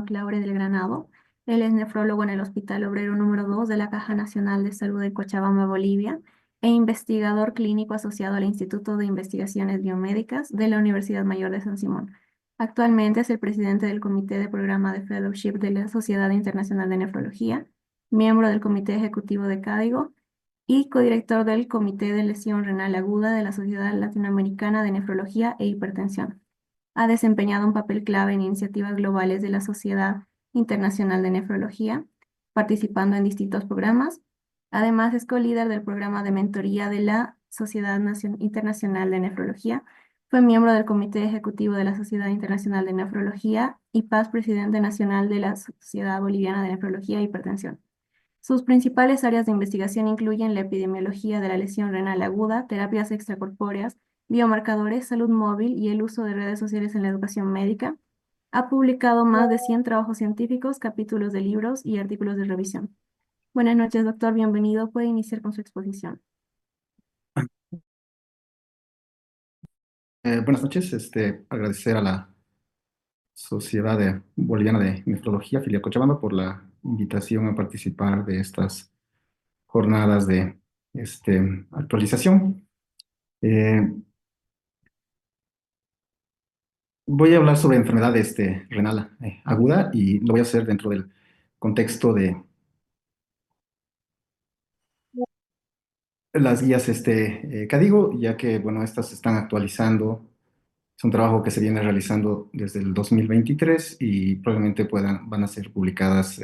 Carlos Laure del Granado. Él es nefrólogo en el Hospital Obrero número 2 de la Caja Nacional de Salud de Cochabamba, Bolivia, e investigador clínico asociado al Instituto de Investigaciones Biomédicas de la Universidad Mayor de San Simón. Actualmente es el presidente del Comité de Programa de Fellowship de la Sociedad Internacional de Nefrología, miembro del Comité Ejecutivo de CADIGO y codirector del Comité de Lesión Renal Aguda de la Sociedad Latinoamericana de Nefrología e Hipertensión. Ha desempeñado un papel clave en iniciativas globales de la Sociedad Internacional de Nefrología, participando en distintos programas. Además, es co-líder del programa de mentoría de la Sociedad Internacional de Nefrología. Fue miembro del Comité Ejecutivo de la Sociedad Internacional de Nefrología y paz presidente nacional de la Sociedad Boliviana de Nefrología e Hipertensión. Sus principales áreas de investigación incluyen la epidemiología de la lesión renal aguda, terapias extracorpóreas, biomarcadores, salud móvil y el uso de redes sociales en la educación médica. Ha publicado más de 100 trabajos científicos, capítulos de libros y artículos de revisión. Buenas noches, doctor. Bienvenido. Puede iniciar con su exposición. Buenas noches. Agradecer a la Sociedad Boliviana de Nefrología, Filial Cochabamba, por la invitación a participar de estas jornadas de actualización. Eh, Voy a hablar sobre enfermedad renal aguda y lo voy a hacer dentro del contexto de las guías CADIGO, ya que bueno, estas se están actualizando. Es un trabajo que se viene realizando desde el 2023 y probablemente van a ser publicadas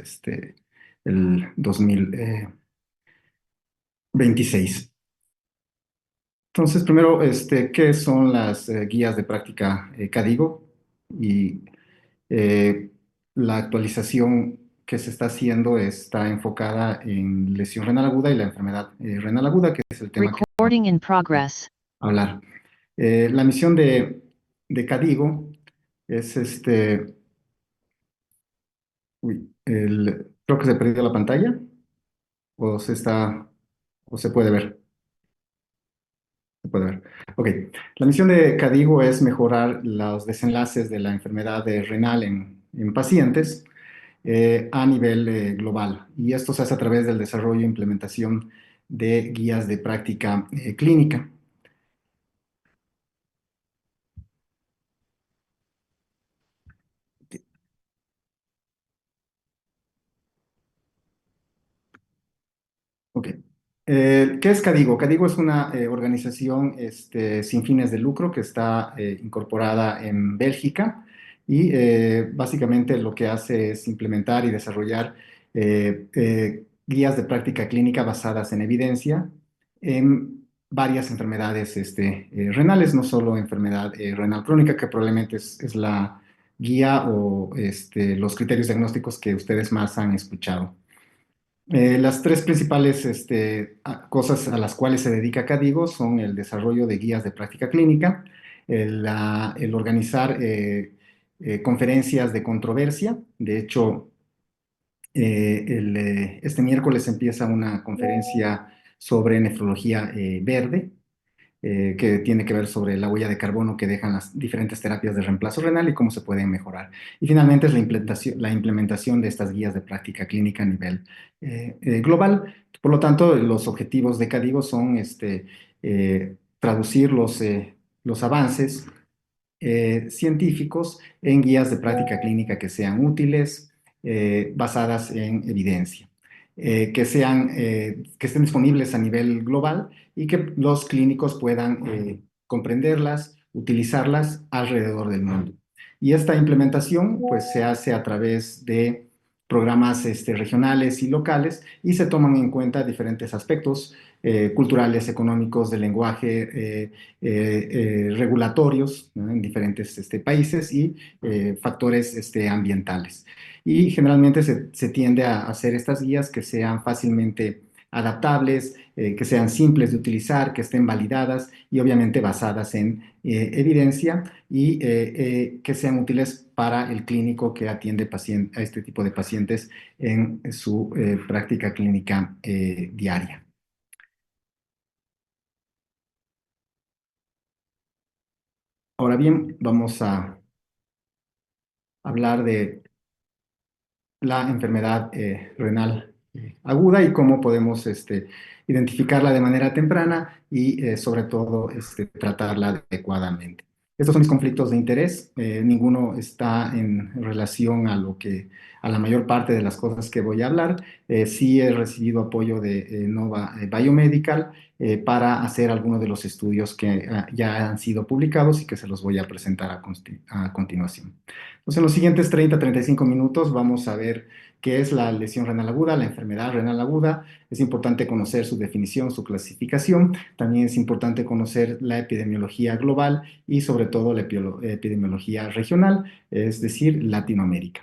el 2026. Entonces, primero, ¿qué son las guías de práctica CADIGO? Y eh, la actualización que se está haciendo está enfocada en lesión renal aguda y la enfermedad renal aguda, que es el tema que Recording in progress. vamos a hablar. La misión de CADIGO es creo que se perdió la pantalla o o se puede ver. Se puede ver. Ok. La misión de CADIGO es mejorar los desenlaces de la enfermedad renal en pacientes a nivel global. Y esto se hace a través del desarrollo e implementación de guías de práctica clínica. Ok. ¿Qué es CADIGO? CADIGO es una organización sin fines de lucro que está incorporada en Bélgica y básicamente lo que hace es implementar y desarrollar guías de práctica clínica basadas en evidencia en varias enfermedades renales, no solo enfermedad renal crónica, que probablemente es la guía o los criterios diagnósticos que ustedes más han escuchado. Las tres principales cosas a las cuales se dedica CADIGO son el desarrollo de guías de práctica clínica, el organizar conferencias de controversia. De hecho, este miércoles empieza una conferencia sobre nefrología verde, que tiene que ver sobre la huella de carbono que dejan las diferentes terapias de reemplazo renal y cómo se pueden mejorar. Y finalmente es la implementación de estas guías de práctica clínica a nivel global. Por lo tanto, los objetivos de CADIGO son traducir los avances científicos en guías de práctica clínica que sean útiles, basadas en evidencia, que estén disponibles a nivel global y que los clínicos puedan comprenderlas, utilizarlas alrededor del mundo. Y esta implementación pues se hace a través de programas regionales y locales y se toman en cuenta diferentes aspectos culturales, económicos, de lenguaje, regulatorios, ¿no?, en diferentes países y factores ambientales. Y generalmente se tiende a hacer estas guías que sean fácilmente adaptables, que sean simples de utilizar, que estén validadas y obviamente basadas en evidencia y que sean útiles para el clínico que atiende a este tipo de pacientes en su práctica clínica diaria. Ahora bien, vamos a hablar de la enfermedad renal aguda y cómo podemos identificarla de manera temprana y sobre todo tratarla adecuadamente. Estos son mis conflictos de interés. Ninguno está en relación a a la mayor parte de las cosas que voy a hablar. Sí he recibido apoyo de Nova Biomedical para hacer algunos de los estudios que ya han sido publicados y que se los voy a presentar a continuación. Entonces, en los siguientes 30 a 35 minutos vamos a ver qué es la lesión renal aguda, la enfermedad renal aguda. Es importante conocer su definición, su clasificación. También es importante conocer la epidemiología global y sobre todo la epidemiología regional, es decir, Latinoamérica.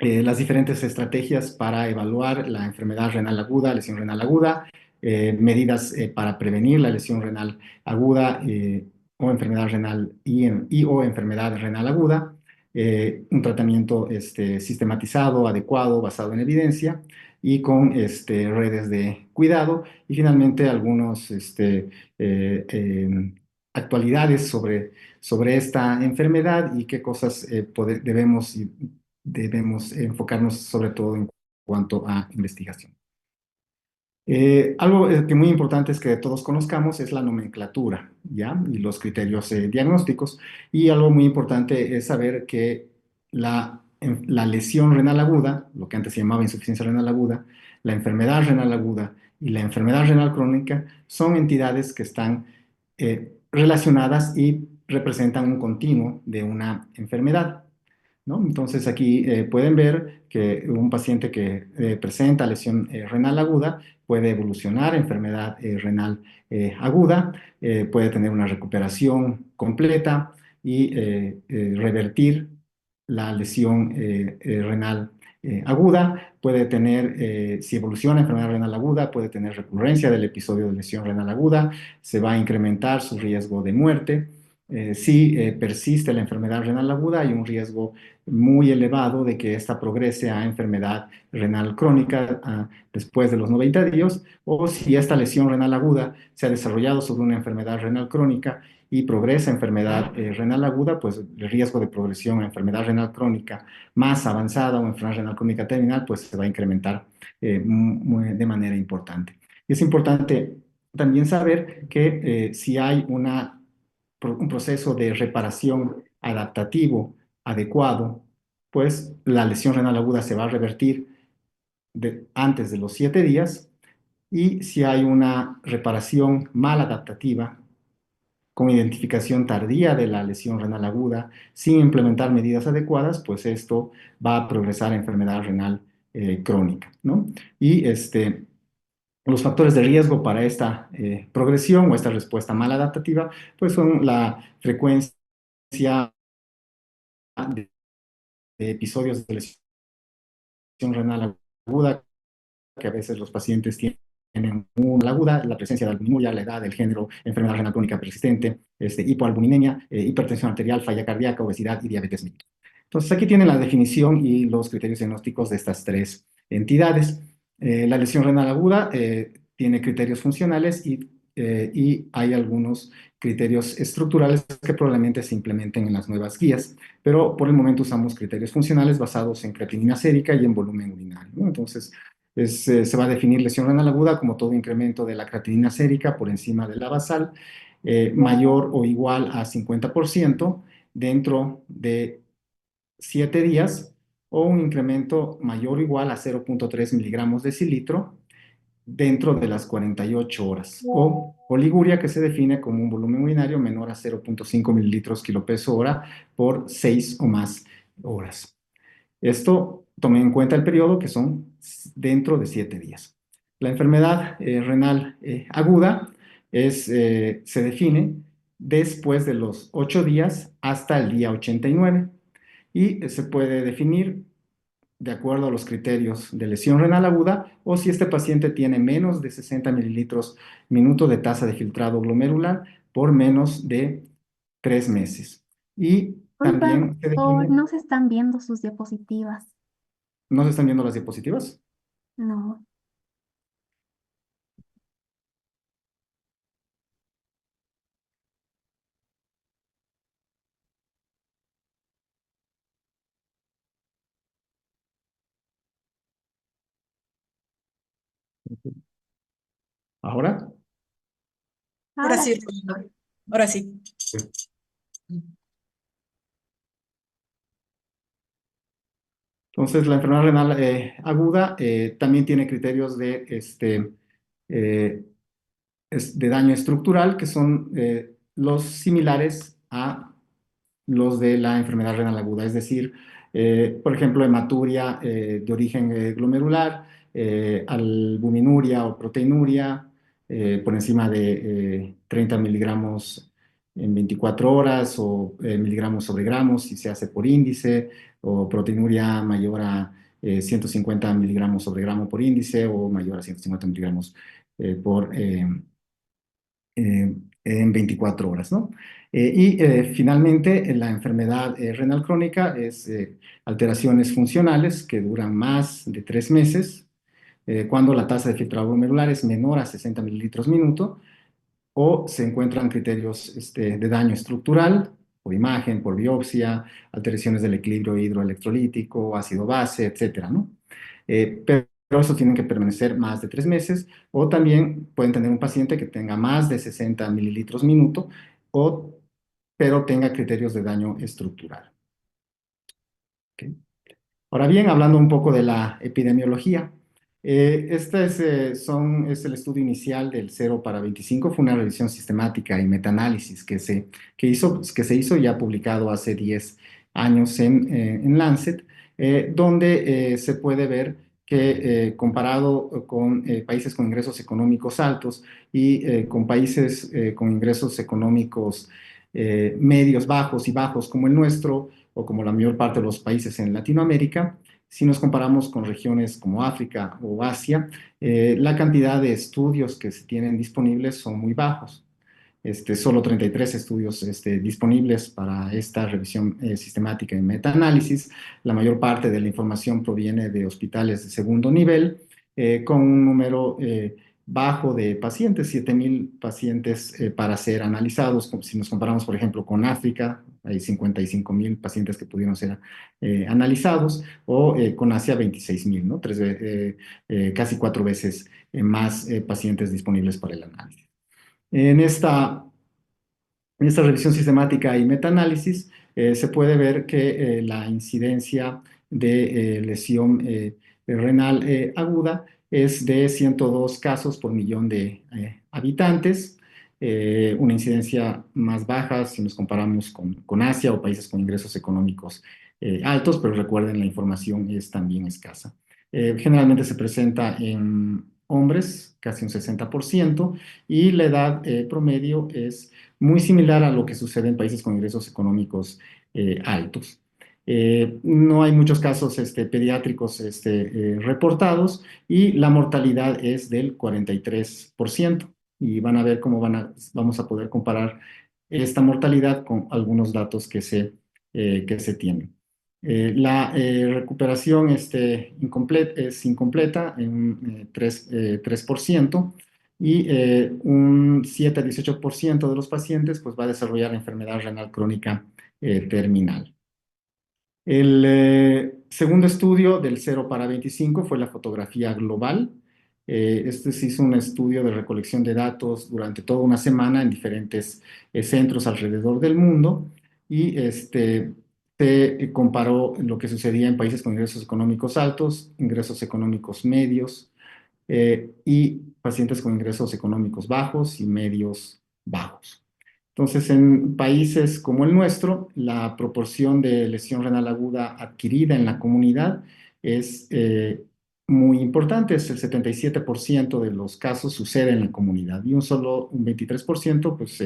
Las diferentes estrategias para evaluar la enfermedad renal aguda, lesión renal aguda, medidas para prevenir la lesión renal aguda o enfermedad renal o enfermedad renal aguda, un tratamiento sistematizado, adecuado, basado en evidencia y con redes de cuidado y finalmente algunos actualidades sobre esta enfermedad y qué cosas debemos enfocarnos sobre todo en cuanto a investigación. Algo que muy importante es que todos conozcamos es la nomenclatura, ¿ya? Y los criterios diagnósticos. Y algo muy importante es saber que la lesión renal aguda, lo que antes se llamaba insuficiencia renal aguda, la enfermedad renal aguda y la enfermedad renal crónica son entidades que están relacionadas y representan un continuo de una enfermedad. ¿No? Entonces aquí pueden ver que un paciente que presenta lesión renal aguda puede evolucionar a enfermedad renal aguda, puede tener una recuperación completa y revertir la lesión renal aguda, puede tener, si evoluciona a enfermedad renal aguda, puede tener recurrencia del episodio de lesión renal aguda, se va a incrementar su riesgo de muerte. Si persiste la enfermedad renal aguda, hay un riesgo muy elevado de que esta progrese a enfermedad renal crónica después de los 90 días, o si esta lesión renal aguda se ha desarrollado sobre una enfermedad renal crónica y progresa a enfermedad renal aguda, pues el riesgo de progresión a enfermedad renal crónica más avanzada o enfermedad renal crónica terminal, pues se va a incrementar de manera importante. Y es importante también saber que si hay un proceso de reparación adaptativo adecuado, pues la lesión renal aguda se va a revertir antes de los 7 días y si hay una reparación mal adaptativa con identificación tardía de la lesión renal aguda sin implementar medidas adecuadas, pues esto va a progresar a enfermedad renal crónica, ¿no? Y los factores de riesgo para esta progresión o esta respuesta mal adaptativa, pues son la frecuencia de episodios de lesión renal aguda, que a veces los pacientes tienen una aguda, la presencia de albuminuria, la edad, el género, enfermedad renal crónica persistente, hipoalbuminemia, hipertensión arterial, falla cardíaca, obesidad y diabetes mellitus. Entonces, aquí tienen la definición y los criterios diagnósticos de estas tres entidades. La lesión renal aguda tiene criterios funcionales y hay algunos criterios estructurales que probablemente se implementen en las nuevas guías, pero por el momento usamos criterios funcionales basados en creatinina sérica y en volumen urinario, ¿no? Entonces, se va a definir lesión renal aguda como todo incremento de la creatinina sérica por encima de la basal, mayor o igual a 50% dentro de 7 días o un incremento mayor o igual a 0,3 miligramos decilitro dentro de las 48 horas. O oliguria, que se define como un volumen urinario menor a 0,5 mililitros kilopeso hora por 6 o más horas. Esto tome en cuenta el periodo que son dentro de 7 días. La enfermedad renal aguda se define después de los 8 días hasta el día 89 y se puede definir de acuerdo a los criterios de lesión renal aguda o si este paciente tiene menos de 60 mililitros minuto de tasa de filtrado glomerular por menos de 3 meses. Y Disculpa, también se doctor, define, no se están viendo sus diapositivas. ¿no se están viendo las diapositivas? No. ¿Ahora? Ahora Ahora sí, sí. Rolando. Ahora sí. Entonces, la enfermedad renal aguda también tiene criterios eh, de daño estructural que son los similares a los de la enfermedad renal aguda, es decir, por ejemplo, hematuria de origen glomerular, albuminuria o proteinuria por encima de 30 miligramos en 24 horas o miligramos sobre gramos si se hace por índice, o proteinuria mayor a 150 miligramos sobre gramo por índice o mayor a 150 miligramos por en 24 horas, ¿no? Finalmente, la enfermedad renal crónica es alteraciones funcionales que duran más de 3 meses, cuando la tasa de filtrado glomerular es menor a 60 mililitros minuto, o se encuentran criterios de daño estructural, por imagen, por biopsia, alteraciones del equilibrio hidroelectrolítico, ácido-base, etcétera, ¿no? Pero eso tienen que permanecer más de 3 meses, o también pueden tener un paciente que tenga más de 60 mililitros minuto, o, pero tenga criterios de daño estructural. ¿Ok? Ahora bien, hablando un poco de la epidemiología, es el estudio inicial del 0 para 25. Fue una revisión sistemática y metaanálisis que se hizo ya publicado hace 10 años en Lancet, donde se puede ver que comparado con países con ingresos económicos altos y con países con ingresos económicos medios, bajos y bajos como el nuestro, o como la mayor parte de los países en Latinoamérica, si nos comparamos con regiones como África o Asia, la cantidad de estudios que se tienen disponibles son muy bajos. Solo 33 estudios disponibles para esta revisión sistemática y metaanálisis. La mayor parte de la información proviene de hospitales de segundo nivel, con un número bajo de pacientes, 7,000 pacientes para ser analizados. Si nos comparamos, por ejemplo, con África, hay 55,000 pacientes que pudieron ser analizados, o con Asia 26,000, ¿no? Casi 4 veces más pacientes disponibles para el análisis. En esta revisión sistemática y metaanálisis se puede ver que la incidencia de lesión renal aguda es de 102 casos por millón de habitantes, una incidencia más baja si nos comparamos con Asia o países con ingresos económicos altos, pero recuerden, la información es también escasa. Generalmente se presenta en hombres, casi un 60%, y la edad promedio es muy similar a lo que sucede en países con ingresos económicos altos. No hay muchos casos pediátricos reportados, y la mortalidad es del 43%. Y van a ver cómo vamos a poder comparar esta mortalidad con algunos datos que se tienen. La recuperación es incompleta en un 3%, y un 7 a 18% de los pacientes pues, va a desarrollar enfermedad renal crónica terminal. El segundo estudio del 0 para 25 fue la fotografía global. Este se hizo un estudio de recolección de datos durante toda una semana en diferentes centros alrededor del mundo, y se comparó lo que sucedía en países con ingresos económicos altos, ingresos económicos medios, y pacientes con ingresos económicos bajos y medios bajos. Entonces, en países como el nuestro, la proporción de lesión renal aguda adquirida en la comunidad es muy importante. El 77% de los casos sucede en la comunidad, y un 23% pues,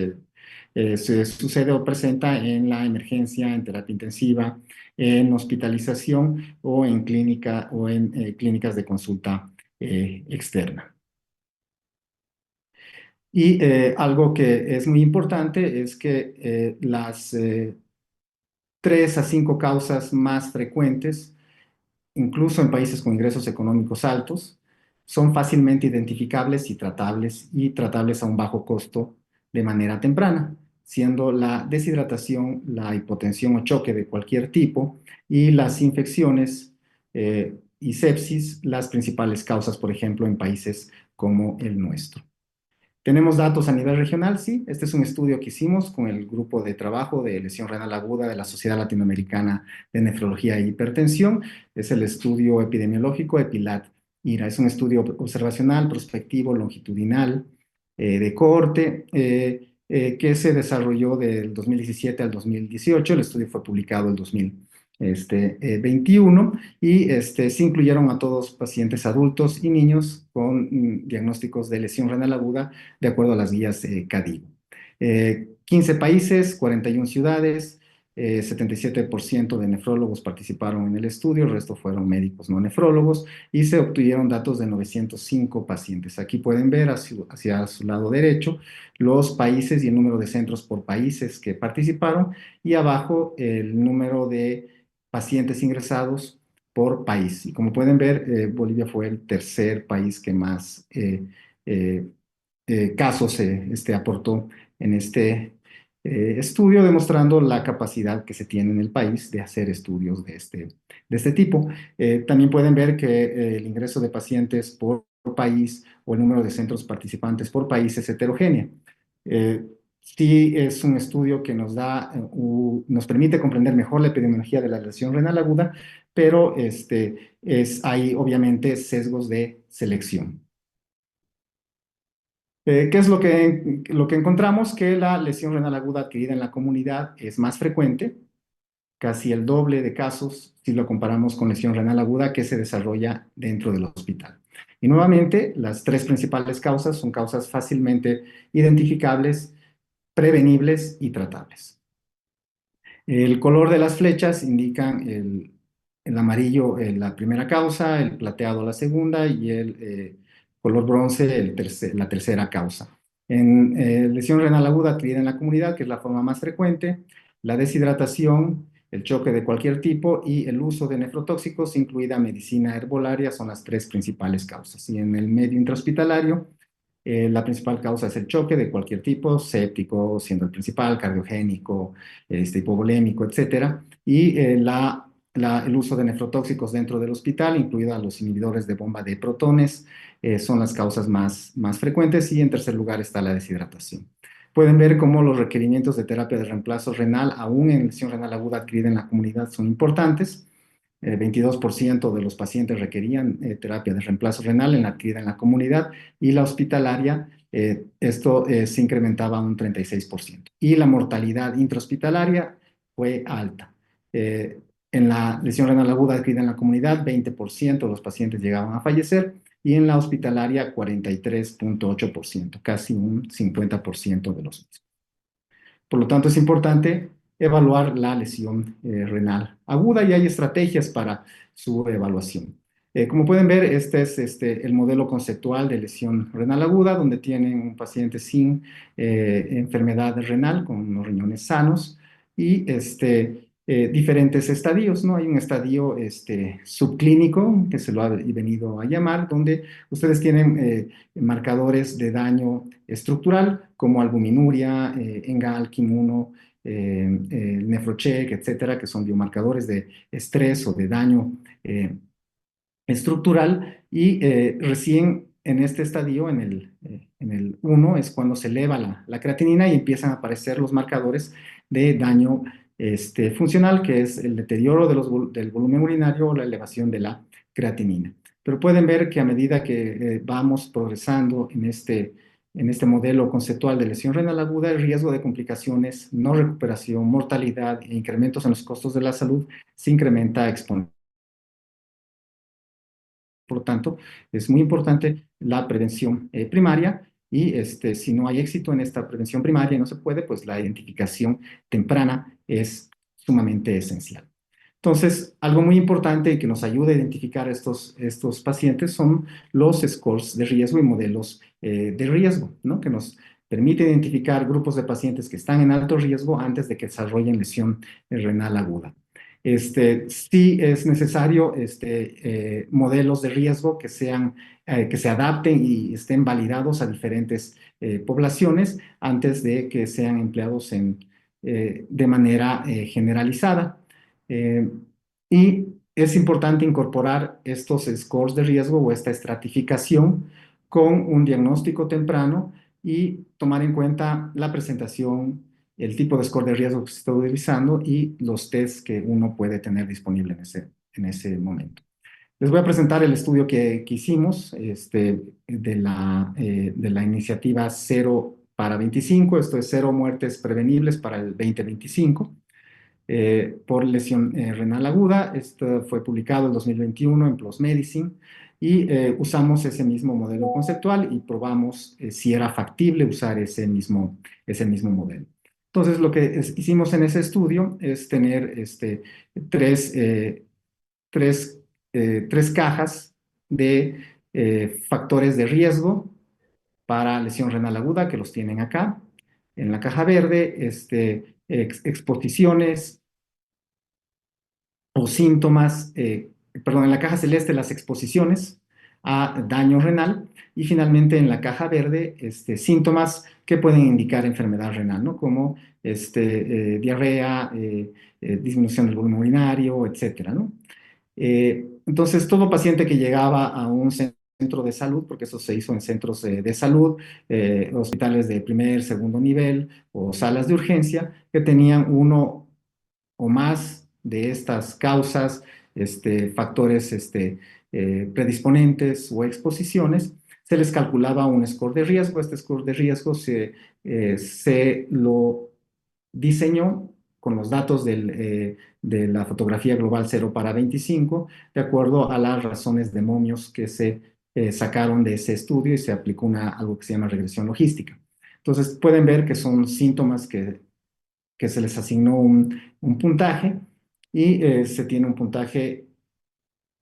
se sucede o presenta en la emergencia, en terapia intensiva, en hospitalización o en clínicas de consulta externa. Y algo que es muy importante es que las 3 a 5 causas más frecuentes, incluso en países con ingresos económicos altos, son fácilmente identificables y tratables a un bajo costo de manera temprana, siendo la deshidratación, la hipotensión o choque de cualquier tipo, y las infecciones y sepsis las principales causas, por ejemplo, en países como el nuestro. ¿Tenemos datos a nivel regional? Sí, este es un estudio que hicimos con el grupo de trabajo de lesión renal aguda de la Sociedad Latinoamericana de Nefrología e Hipertensión. Es el estudio epidemiológico EPILAT-IRA. Es un estudio observacional, prospectivo, longitudinal, de cohorte, que se desarrolló del 2017 al 2018. El estudio fue publicado en 2021 y se incluyeron a todos pacientes adultos y niños con diagnósticos de lesión renal aguda de acuerdo a las guías CADIGO. 15 países, 41 ciudades, 77% de nefrólogos participaron en el estudio, el resto fueron médicos no nefrólogos y se obtuvieron datos de 905 pacientes. Aquí pueden ver hacia su lado derecho los países y el número de centros por países que participaron y abajo el número de pacientes ingresados por país. Y como pueden ver, Bolivia fue el tercer país que más eh, casos aportó en este estudio, demostrando la capacidad que se tiene en el país de hacer estudios de este tipo. También pueden ver que el ingreso de pacientes por país o el número de centros participantes por país es heterogéneo. Sí es un estudio que nos permite comprender mejor la epidemiología de la lesión renal aguda, pero hay obviamente sesgos de selección. ¿Qué es lo que encontramos? Que la lesión renal aguda adquirida en la comunidad es más frecuente, casi el doble de casos si lo comparamos con lesión renal aguda que se desarrolla dentro del hospital. Y nuevamente, las tres principales causas son causas fácilmente identificables, prevenibles y tratables. El color de las flechas indican el amarillo la primera causa, el plateado la segunda y el color bronce la tercera causa. En lesión renal aguda adquirida en la comunidad, que es la forma más frecuente, la deshidratación, el choque de cualquier tipo y el uso de nefrotóxicos, incluida medicina herbolaria, son las tres principales causas. Y en el medio intrahospitalario, la principal causa es el choque de cualquier tipo, séptico, siendo el principal, cardiogénico, hipovolémico, etcétera. Y el uso de nefrotóxicos dentro del hospital, incluidos los inhibidores de bomba de protones, son las causas más frecuentes. Y en tercer lugar está la deshidratación. Pueden ver cómo los requerimientos de terapia de reemplazo renal, aún en lesión renal aguda adquirida en la comunidad, son importantes. 22% de los pacientes requerían terapia de reemplazo renal en la adquirida en la comunidad y la hospitalaria, esto se incrementaba un 36%. Y la mortalidad intrahospitalaria fue alta. En la lesión renal aguda adquirida en la comunidad, 20% de los pacientes llegaban a fallecer y en la hospitalaria 43.8%, casi un 50% de los mismos. Por lo tanto, es importante evaluar la lesión renal aguda y hay estrategias para su evaluación. Como pueden ver, este es el modelo conceptual de lesión renal aguda, donde tienen un paciente sin enfermedad renal, con los riñones sanos, y diferentes estadios, ¿no? Hay un estadio subclínico, que se lo ha venido a llamar, donde ustedes tienen marcadores de daño estructural, como albuminuria, ENGAL, KIM1, nefrocheck, etcétera, que son biomarcadores de estrés o de daño estructural. Y recién en este estadio, en el 1, es cuando se eleva la creatinina y empiezan a aparecer los marcadores de daño funcional, que es el deterioro del volumen urinario o la elevación de la creatinina. Pero pueden ver que a medida que vamos progresando en este modelo conceptual de lesión renal aguda, el riesgo de complicaciones, no recuperación, mortalidad e incrementos en los costos de la salud se incrementa exponencialmente. Por lo tanto, es muy importante la prevención primaria y si no hay éxito en esta prevención primaria y no se puede, pues la identificación temprana es sumamente esencial. Entonces, algo muy importante y que nos ayuda a identificar estos pacientes son los scores de riesgo y modelos de riesgo, ¿no? Que nos permite identificar grupos de pacientes que están en alto riesgo antes de que desarrollen lesión renal aguda. Sí es necesario modelos de riesgo que se adapten y estén validados a diferentes poblaciones antes de que sean empleados de manera generalizada. Y es importante incorporar estos scores de riesgo o esta estratificación con un diagnóstico temprano y tomar en cuenta la presentación, el tipo de score de riesgo que se está utilizando y los tests que uno puede tener disponible en ese momento. Les voy a presentar el estudio que hicimos de la iniciativa Cero para 25. Esto es cero muertes prevenibles para el 2025 por lesión renal aguda. Esto fue publicado en 2021 en PLOS Medicine y usamos ese mismo modelo conceptual y probamos si era factible usar ese mismo modelo. Entonces, lo que hicimos en ese estudio es tener tres, eh, tres, tres cajas de factores de riesgo para lesión renal aguda, que los tienen acá. En la caja verde, exposiciones o síntomas, perdón, en la caja celeste las exposiciones a daño renal y finalmente en la caja verde síntomas que pueden indicar enfermedad renal, ¿no? Como diarrea, disminución del volumen urinario, etcétera, ¿no? Entonces, todo paciente que llegaba a un centro de salud, porque eso se hizo en centros de salud, hospitales de primer, segundo nivel o salas de urgencia, que tenían uno o más de estas causas, factores predisponentes o exposiciones, se les calculaba un score de riesgo. Este score de riesgo se lo diseñó con los datos de la fotografía global 0 para 25, de acuerdo a las razones de momios que se sacaron de ese estudio y se aplicó algo que se llama regresión logística. Entonces, pueden ver que son síntomas que se les asignó un puntaje y se tiene un puntaje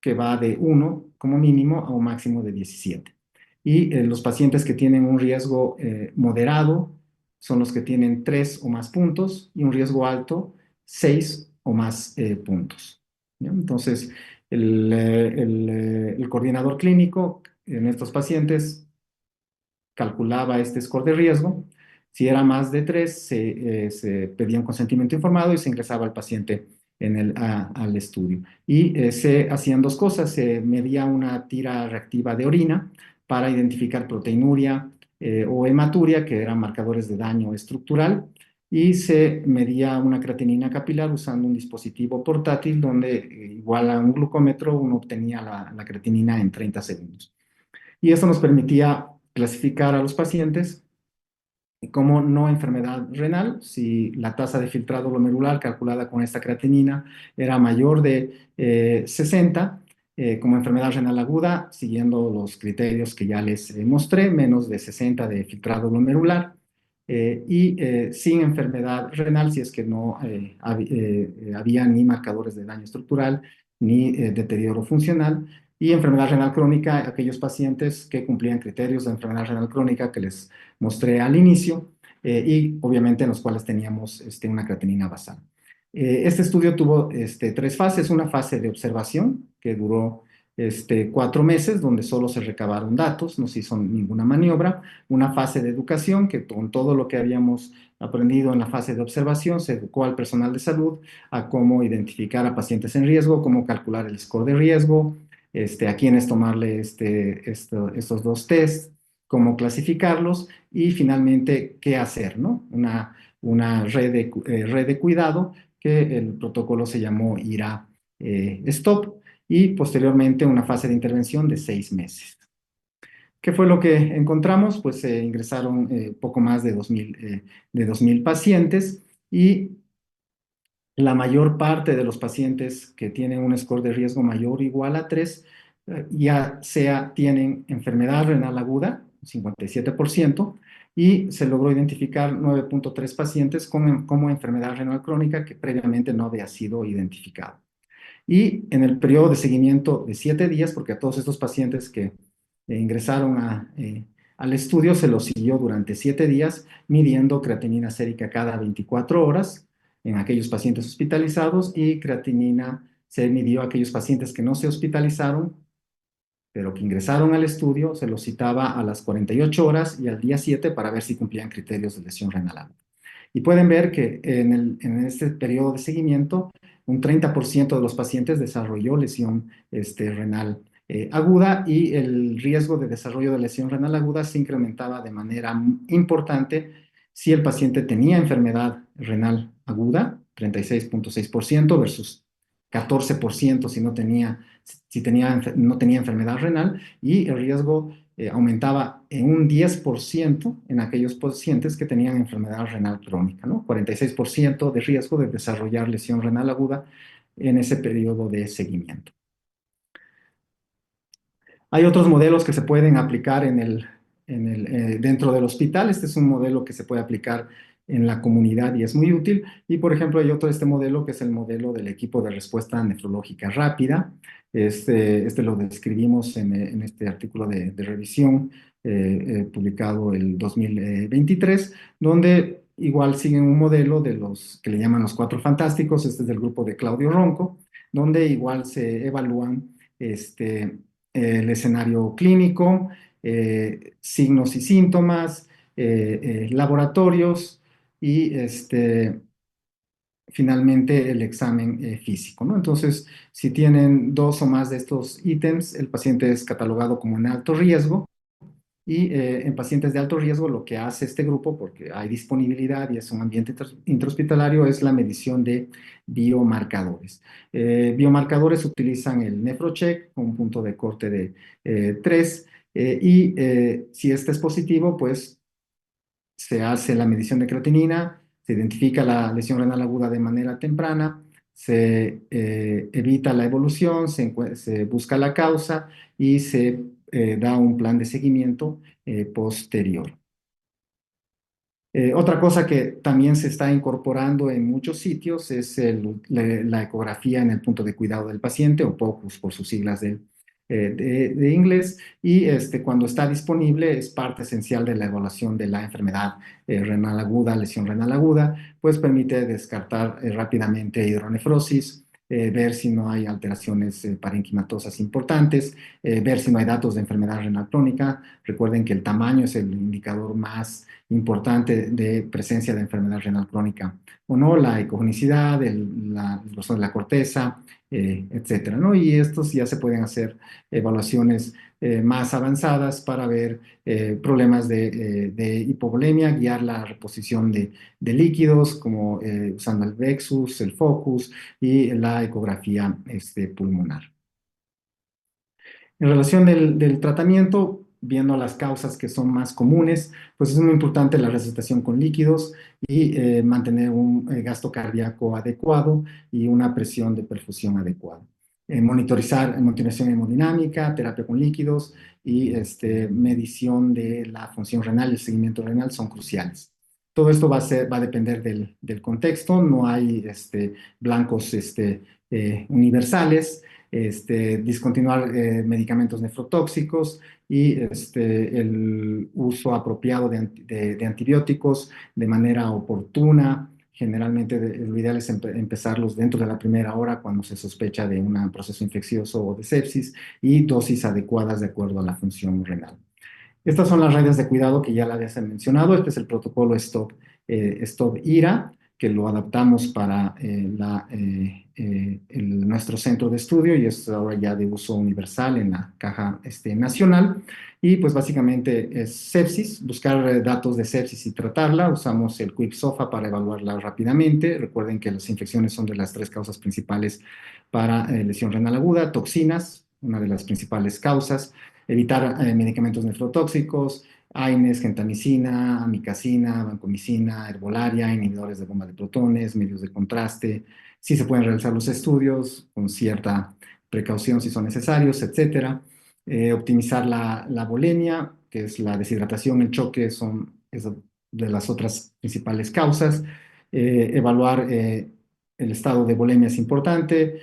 que va de 1 como mínimo a un máximo de 17. Y los pacientes que tienen un riesgo moderado son los que tienen 3 o más puntos y un riesgo alto, 6 o más puntos. ¿Ya? Entonces, el coordinador clínico en estos pacientes calculaba este score de riesgo. Si era más de 3, se pedía un consentimiento informado y se ingresaba al paciente al estudio. Y se hacían dos cosas: se medía una tira reactiva de orina para identificar proteinuria o hematuria, que eran marcadores de daño estructural, y se medía una creatinina capilar usando un dispositivo portátil donde, igual a un glucómetro, uno obtenía la creatinina en 30 segundos. Y esto nos permitía clasificar a los pacientes como no enfermedad renal, si la tasa de filtrado glomerular calculada con esta creatinina era mayor de 60, como enfermedad renal aguda, siguiendo los criterios que ya les mostré, menos de 60 de filtrado glomerular, y sin enfermedad renal si es que no había ni marcadores de daño estructural ni deterioro funcional. Y enfermedad renal crónica, aquellos pacientes que cumplían criterios de enfermedad renal crónica que les mostré al inicio, y obviamente en los cuales teníamos una creatinina basal. Este estudio tuvo tres fases: una fase de observación que duró 4 meses, donde solo se recabaron datos, no se hizo ninguna maniobra; una fase de educación, que con todo lo que habíamos aprendido en la fase de observación se educó al personal de salud a cómo identificar a pacientes en riesgo, cómo calcular el score de riesgo, a quiénes tomarle estos dos tests, cómo clasificarlos y finalmente qué hacer, ¿no? Una red de cuidado que el protocolo se llamó IRA Stop, y posteriormente una fase de intervención de 6 meses. ¿Qué fue lo que encontramos? Pues se ingresaron poco más de 2,000 pacientes, y la mayor parte de los pacientes que tienen un score de riesgo mayor o igual a 3, ya tienen enfermedad renal aguda, 57%, y se logró identificar 9,3 pacientes como enfermedad renal crónica que previamente no había sido identificado. Y en el periodo de seguimiento de 7 días, porque a todos estos pacientes que ingresaron al estudio se los siguió durante 7 días, midiendo creatinina sérica cada 24 horas en aquellos pacientes hospitalizados, y creatinina se midió a aquellos pacientes que no se hospitalizaron, pero que ingresaron al estudio, se los citaba a las 48 horas y al día 7 para ver si cumplían criterios de lesión renal aguda. Y pueden ver que en este periodo de seguimiento un 30% de los pacientes desarrolló lesión renal aguda, y el riesgo de desarrollo de lesión renal aguda se incrementaba de manera importante si el paciente tenía enfermedad renal aguda, 36,6% versus 14% si no tenía, no tenía enfermedad renal, y el riesgo aumentaba en un 10% en aquellos pacientes que tenían enfermedad renal crónica, ¿no? 46% de riesgo de desarrollar lesión renal aguda en ese periodo de seguimiento. Hay otros modelos que se pueden aplicar dentro del hospital. Este es un modelo que se puede aplicar en la comunidad y es muy útil. Y, por ejemplo, hay otro modelo que es el modelo del equipo de respuesta nefrológica rápida. Este lo describimos en este artículo de revisión publicado el 2023, donde igual siguen un modelo de los que le llaman los Cuatro Fantásticos. Este es del grupo de Claudio Ronco, donde igual se evalúan el escenario clínico, signos y síntomas, laboratorios y finalmente el examen físico, ¿no? Entonces, si tienen dos o más de estos ítems, el paciente es catalogado como en alto riesgo. Y en pacientes de alto riesgo, lo que hace este grupo, porque hay disponibilidad y es un ambiente intrahospitalario, es la medición de biomarcadores. Biomarcadores utilizan el NephroCheck con un punto de corte de 3, y si este es positivo, pues se hace la medición de creatinina, se identifica la lesión renal aguda de manera temprana, se evita la evolución, se busca la causa y se da un plan de seguimiento posterior. Otra cosa que también se está incorporando en muchos sitios es la ecografía en el punto de cuidado del paciente, o POCUS por sus siglas de inglés, y cuando está disponible es parte esencial de la evaluación de la enfermedad renal aguda, lesión renal aguda, pues permite descartar rápidamente hidronefrosis, ver si no hay alteraciones parenquimatosas importantes, ver si no hay datos de enfermedad renal crónica. Recuerden que el tamaño es el indicador más importante de presencia de enfermedad renal crónica o no, la ecogenicidad, el grosor de la corteza, etcétera, ¿no? Y estos ya se pueden hacer evaluaciones más avanzadas para ver problemas de hipovolemia, guiar la reposición de líquidos, como usando el Vexus, el Focus y la ecografía pulmonar. En relación del tratamiento, viendo las causas que son más comunes, pues es muy importante la resuscitación con líquidos y mantener un gasto cardíaco adecuado y una presión de perfusión adecuada. Monitorización hemodinámica, terapia con líquidos y medición de la función renal y el seguimiento renal son cruciales. Todo esto va a depender del contexto, no hay blancos universales. Discontinuar medicamentos nefrotóxicos y el uso apropiado de antibióticos de manera oportuna. Generalmente lo ideal es empezarlos dentro de la primera hora cuando se sospecha de un proceso infeccioso o de sepsis, y dosis adecuadas de acuerdo a la función renal. Estas son las redes de cuidado que ya las había mencionado. Este es el protocolo STOP-IRA, que lo adaptamos para nuestro centro de estudio, y es ahora ya de uso universal en la caja nacional. Y pues básicamente es sepsis, buscar datos de sepsis y tratarla. Usamos el QuickSOFA para evaluarla rápidamente. Recuerden que las infecciones son de las 3 causas principales para lesión renal aguda. Toxinas, una de las principales causas. Evitar medicamentos nefrotóxicos, AINES, gentamicina, amikacina, vancomicina, herbolaria, inhibidores de bomba de protones, medios de contraste. Sí se pueden realizar los estudios con cierta precaución si son necesarios, etcétera. Optimizar la volemia, que es la deshidratación, el choque, es de las otras principales causas. Evaluar el estado de volemia es importante.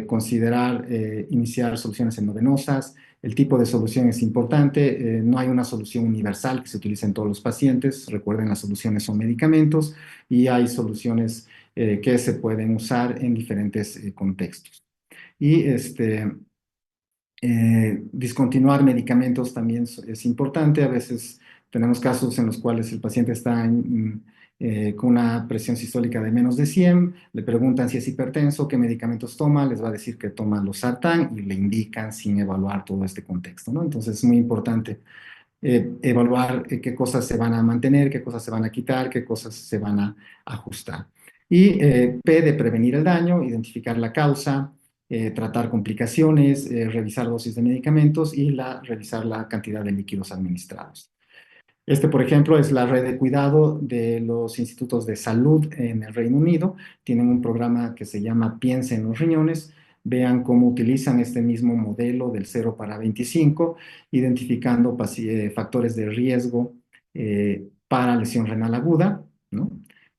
Considerar iniciar soluciones endovenosas. El tipo de solución es importante. No hay una solución universal que se utilice en todos los pacientes. Recuerden, las soluciones son medicamentos y hay soluciones que se pueden usar en diferentes contextos. Y discontinuar medicamentos también es importante. A veces tenemos casos en los cuales el paciente está con una presión sistólica de menos de 100, le preguntan si es hipertenso, qué medicamentos toma, les va a decir que toma losartán y le indican sin evaluar todo este contexto, ¿no? Entonces es muy importante evaluar qué cosas se van a mantener, qué cosas se van a quitar, qué cosas se van a ajustar. Y P de prevenir el daño, identificar la causa, tratar complicaciones, revisar dosis de medicamentos y revisar la cantidad de líquidos administrados. Este, por ejemplo, es la red de cuidado de los institutos de salud en el Reino Unido. Tienen un programa que se llama Piensa en los riñones. Vean cómo utilizan este mismo modelo del 0 para 25, identificando factores de riesgo para lesión renal aguda, ¿no?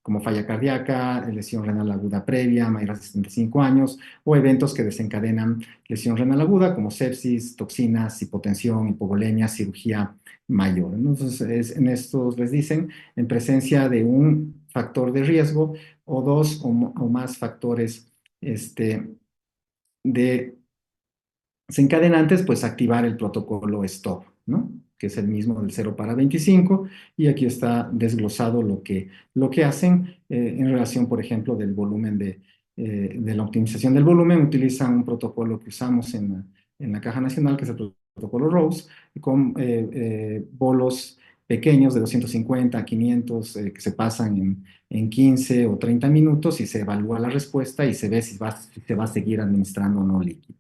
Como falla cardíaca, lesión renal aguda previa, mayores de 75 años, o eventos que desencadenan lesión renal aguda, como sepsis, toxinas, hipotensión, hipovolemia, cirugía mayor. Entonces, en estos les dicen, en presencia de un factor de riesgo o dos o más factores de desencadenantes, pues activar el protocolo STOP, ¿no? Que es el mismo del 0 para 25, y aquí está desglosado lo que hacen en relación, por ejemplo, del volumen de la optimización del volumen. Utilizan un protocolo que usamos en la Caja Nacional, que es el protocolo ROSE, con bolos pequeños de 250 a 500 que se pasan en 15 o 30 minutos y se evalúa la respuesta y se ve si se va a seguir administrando o no líquido.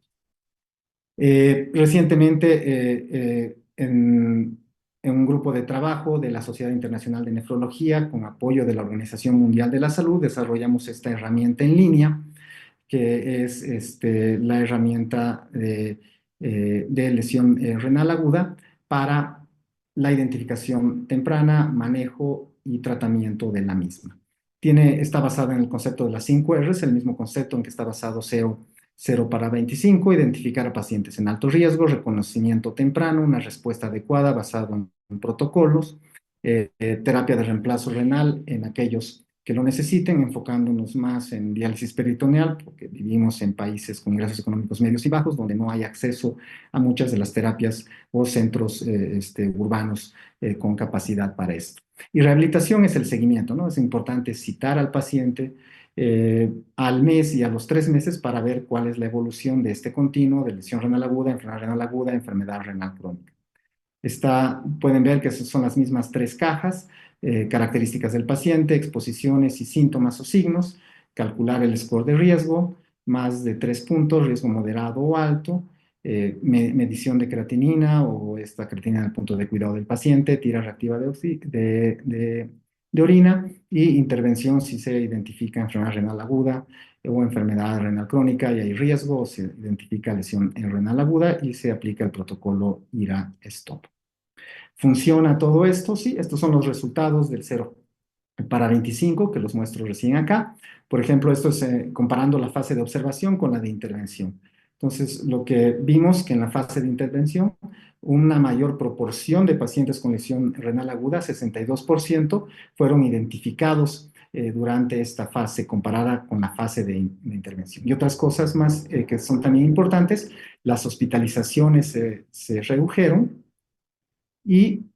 Recientemente, en un grupo de trabajo de la Sociedad Internacional de Nefrología, con apoyo de la Organización Mundial de la Salud, desarrollamos esta herramienta en línea, que es la herramienta de lesión renal aguda para la identificación temprana, manejo y tratamiento de la misma. Está basada en el concepto de las 5 R's, el mismo concepto en que está basado 0 para 25, identificar a pacientes en alto riesgo, reconocimiento temprano, una respuesta adecuada basada en protocolos, terapia de reemplazo renal en aquellos que lo necesiten, enfocándonos más en diálisis peritoneal, porque vivimos en países con ingresos económicos medios y bajos, donde no hay acceso a muchas de las terapias o centros urbanos con capacidad para esto. Y rehabilitación es el seguimiento, ¿no? Es importante citar al paciente al mes y a los 3 meses para ver cuál es la evolución de este continuo de lesión renal aguda, enfermedad renal aguda, enfermedad renal crónica. Pueden ver que son las mismas 3 cajas, características del paciente, exposiciones y síntomas o signos, calcular el score de riesgo, más de 3 puntos, riesgo moderado o alto, medición de creatinina o esta creatinina en el punto de cuidado del paciente, tira reactiva de orina y intervención si se identifica enfermedad renal aguda o enfermedad renal crónica y hay riesgo, o se identifica lesión en renal aguda y se aplica el protocolo IRA-STOP. ¿Funciona todo esto? Sí, estos son los resultados del 0 para 25, que los muestro recién acá. Por ejemplo, esto es comparando la fase de observación con la de intervención. Entonces, lo que vimos que en la fase de intervención, una mayor proporción de pacientes con lesión renal aguda, 62%, fueron identificados durante esta fase comparada con la fase de intervención. Y otras cosas más que son también importantes, las hospitalizaciones se redujeron y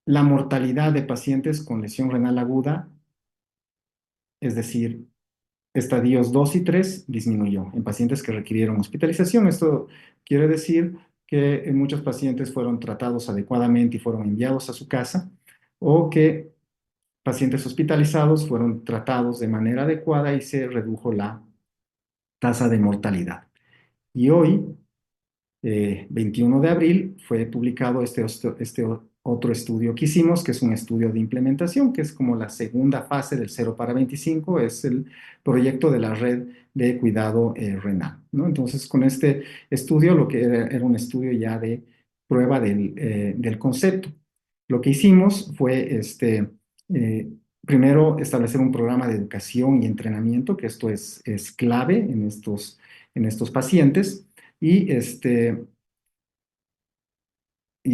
la mortalidad de pacientes con lesión renal aguda, es decir, estadios 2 y 3, disminuyó en pacientes que requirieron hospitalización. Esto quiere decir que muchos pacientes fueron tratados adecuadamente y fueron enviados a su casa, o que pacientes hospitalizados fueron tratados de manera adecuada y se redujo la tasa de mortalidad. Y hoy, 21 de abril, fue publicado este otro estudio que hicimos, que es un estudio de implementación, que es como la segunda fase del 0 para 25, es el proyecto de la red de cuidado renal, ¿no? Entonces, con este estudio, lo que era un estudio ya de prueba del concepto. Lo que hicimos fue, primero, establecer un programa de educación y entrenamiento, que esto es clave en estos pacientes, y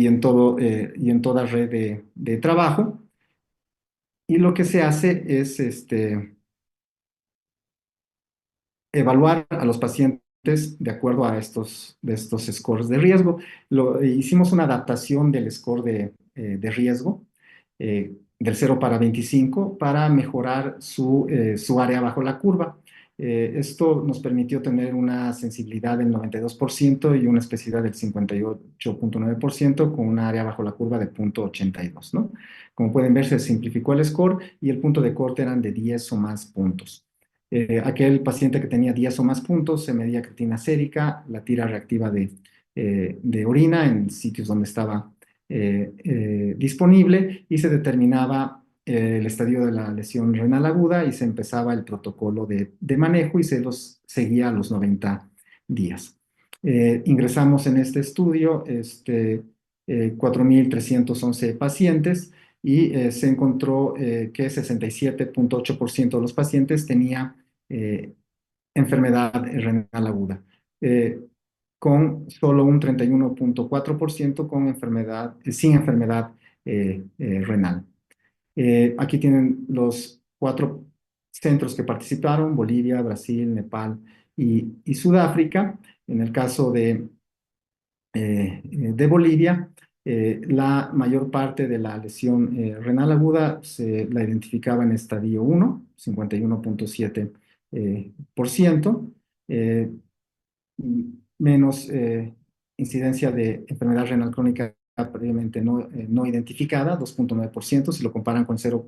en toda red de trabajo. Y lo que se hace es evaluar a los pacientes de acuerdo a de estos scores de riesgo. Hicimos una adaptación del score de riesgo del 0 para 25 para mejorar su área bajo la curva. Esto nos permitió tener una sensibilidad del 92% y una especificidad del 58.9% con una área bajo la curva de 0.82, ¿no? Como pueden ver, se simplificó el score y el punto de corte eran de 10 o más puntos. Aquel paciente que tenía 10 o más puntos se medía creatina sérica, la tira reactiva de orina en sitios donde estaba disponible y se determinaba el estadio de la lesión renal aguda y se empezaba el protocolo de manejo y se los seguía a los 90 días. Ingresamos en este estudio 4.311 pacientes y se encontró que 67.8% de los pacientes tenía enfermedad renal aguda, con solo un 31.4% con enfermedad, sin enfermedad renal. Aquí tienen los 4 centros que participaron: Bolivia, Brasil, Nepal y Sudáfrica. En el caso de Bolivia, la mayor parte de la lesión renal aguda se la identificaba en estadio 1, 51.7%, menos incidencia de enfermedad renal crónica previamente no identificada, 2.9%, si lo comparan con 0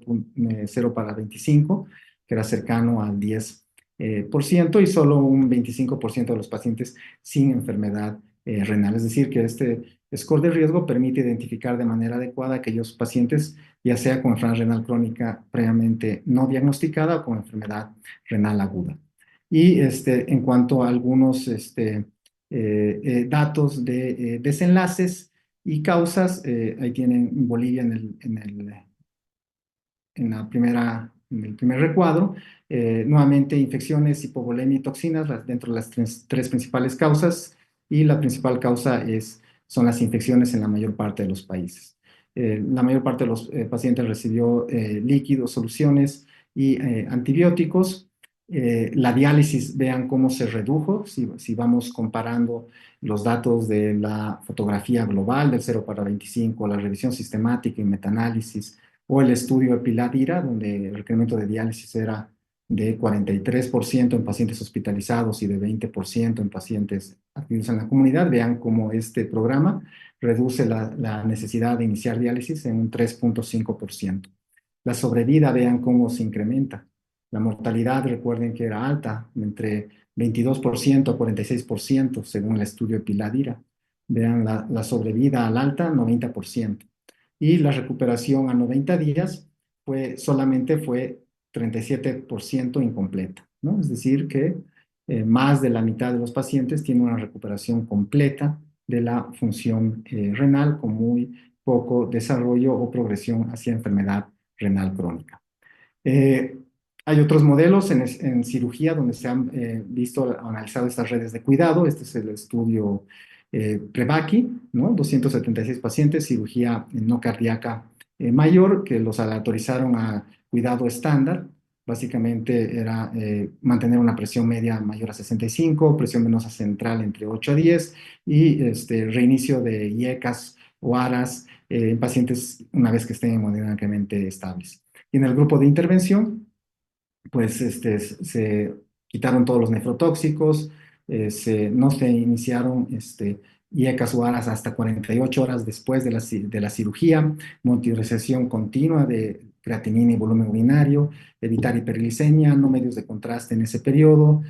para 25, que era cercano al 10%, y solo un 25% de los pacientes sin enfermedad renal. Es decir, que este score de riesgo permite identificar de manera adecuada a aquellos pacientes, ya sea con enfermedad renal crónica previamente no diagnosticada o con enfermedad renal aguda. Y en cuanto a algunos datos de desenlaces y causas, ahí tienen Bolivia en el primer recuadro. Nuevamente, infecciones, hipovolemia y toxinas dentro de las tres principales causas, y la principal causa son las infecciones en la mayor parte de los países. La mayor parte de los pacientes recibió líquidos, soluciones y antibióticos. La diálisis, vean cómo se redujo, si vamos comparando los datos de la fotografía global del 0 para 25, la revisión sistemática y metanálisis, o el estudio de Piladira, donde el requerimiento de diálisis era de 43% en pacientes hospitalizados y de 20% en pacientes adquiridos en la comunidad. Vean cómo este programa reduce la necesidad de iniciar diálisis en un 3.5%. La sobrevida, vean cómo se incrementa. La mortalidad, recuerden que era alta, entre 22% a 46%, según el estudio de Piladira. Vean la sobrevida al alta, 90%. Y la recuperación a 90 días solamente fue 37% incompleta, ¿no? Es decir, que más de la mitad de los pacientes tienen una recuperación completa de la función renal, con muy poco desarrollo o progresión hacia enfermedad renal crónica. Hay otros modelos en cirugía donde se han visto, analizado estas redes de cuidado. Este es el estudio Prebaki, ¿no? 276 pacientes, cirugía no cardíaca mayor, que los aleatorizaron a cuidado estándar. Básicamente era mantener una presión media mayor a 65, presión venosa central entre 8 a 10 y reinicio de IECAS o ARAS en pacientes una vez que estén hemodinámicamente estables. Y en el grupo de intervención, pues se quitaron todos los nefrotóxicos, no se iniciaron IECAS o ARAS hasta 48 horas después de la cirugía, monitorización continua de creatinina y volumen urinario, evitar hiperglicemia, no medios de contraste en ese periodo,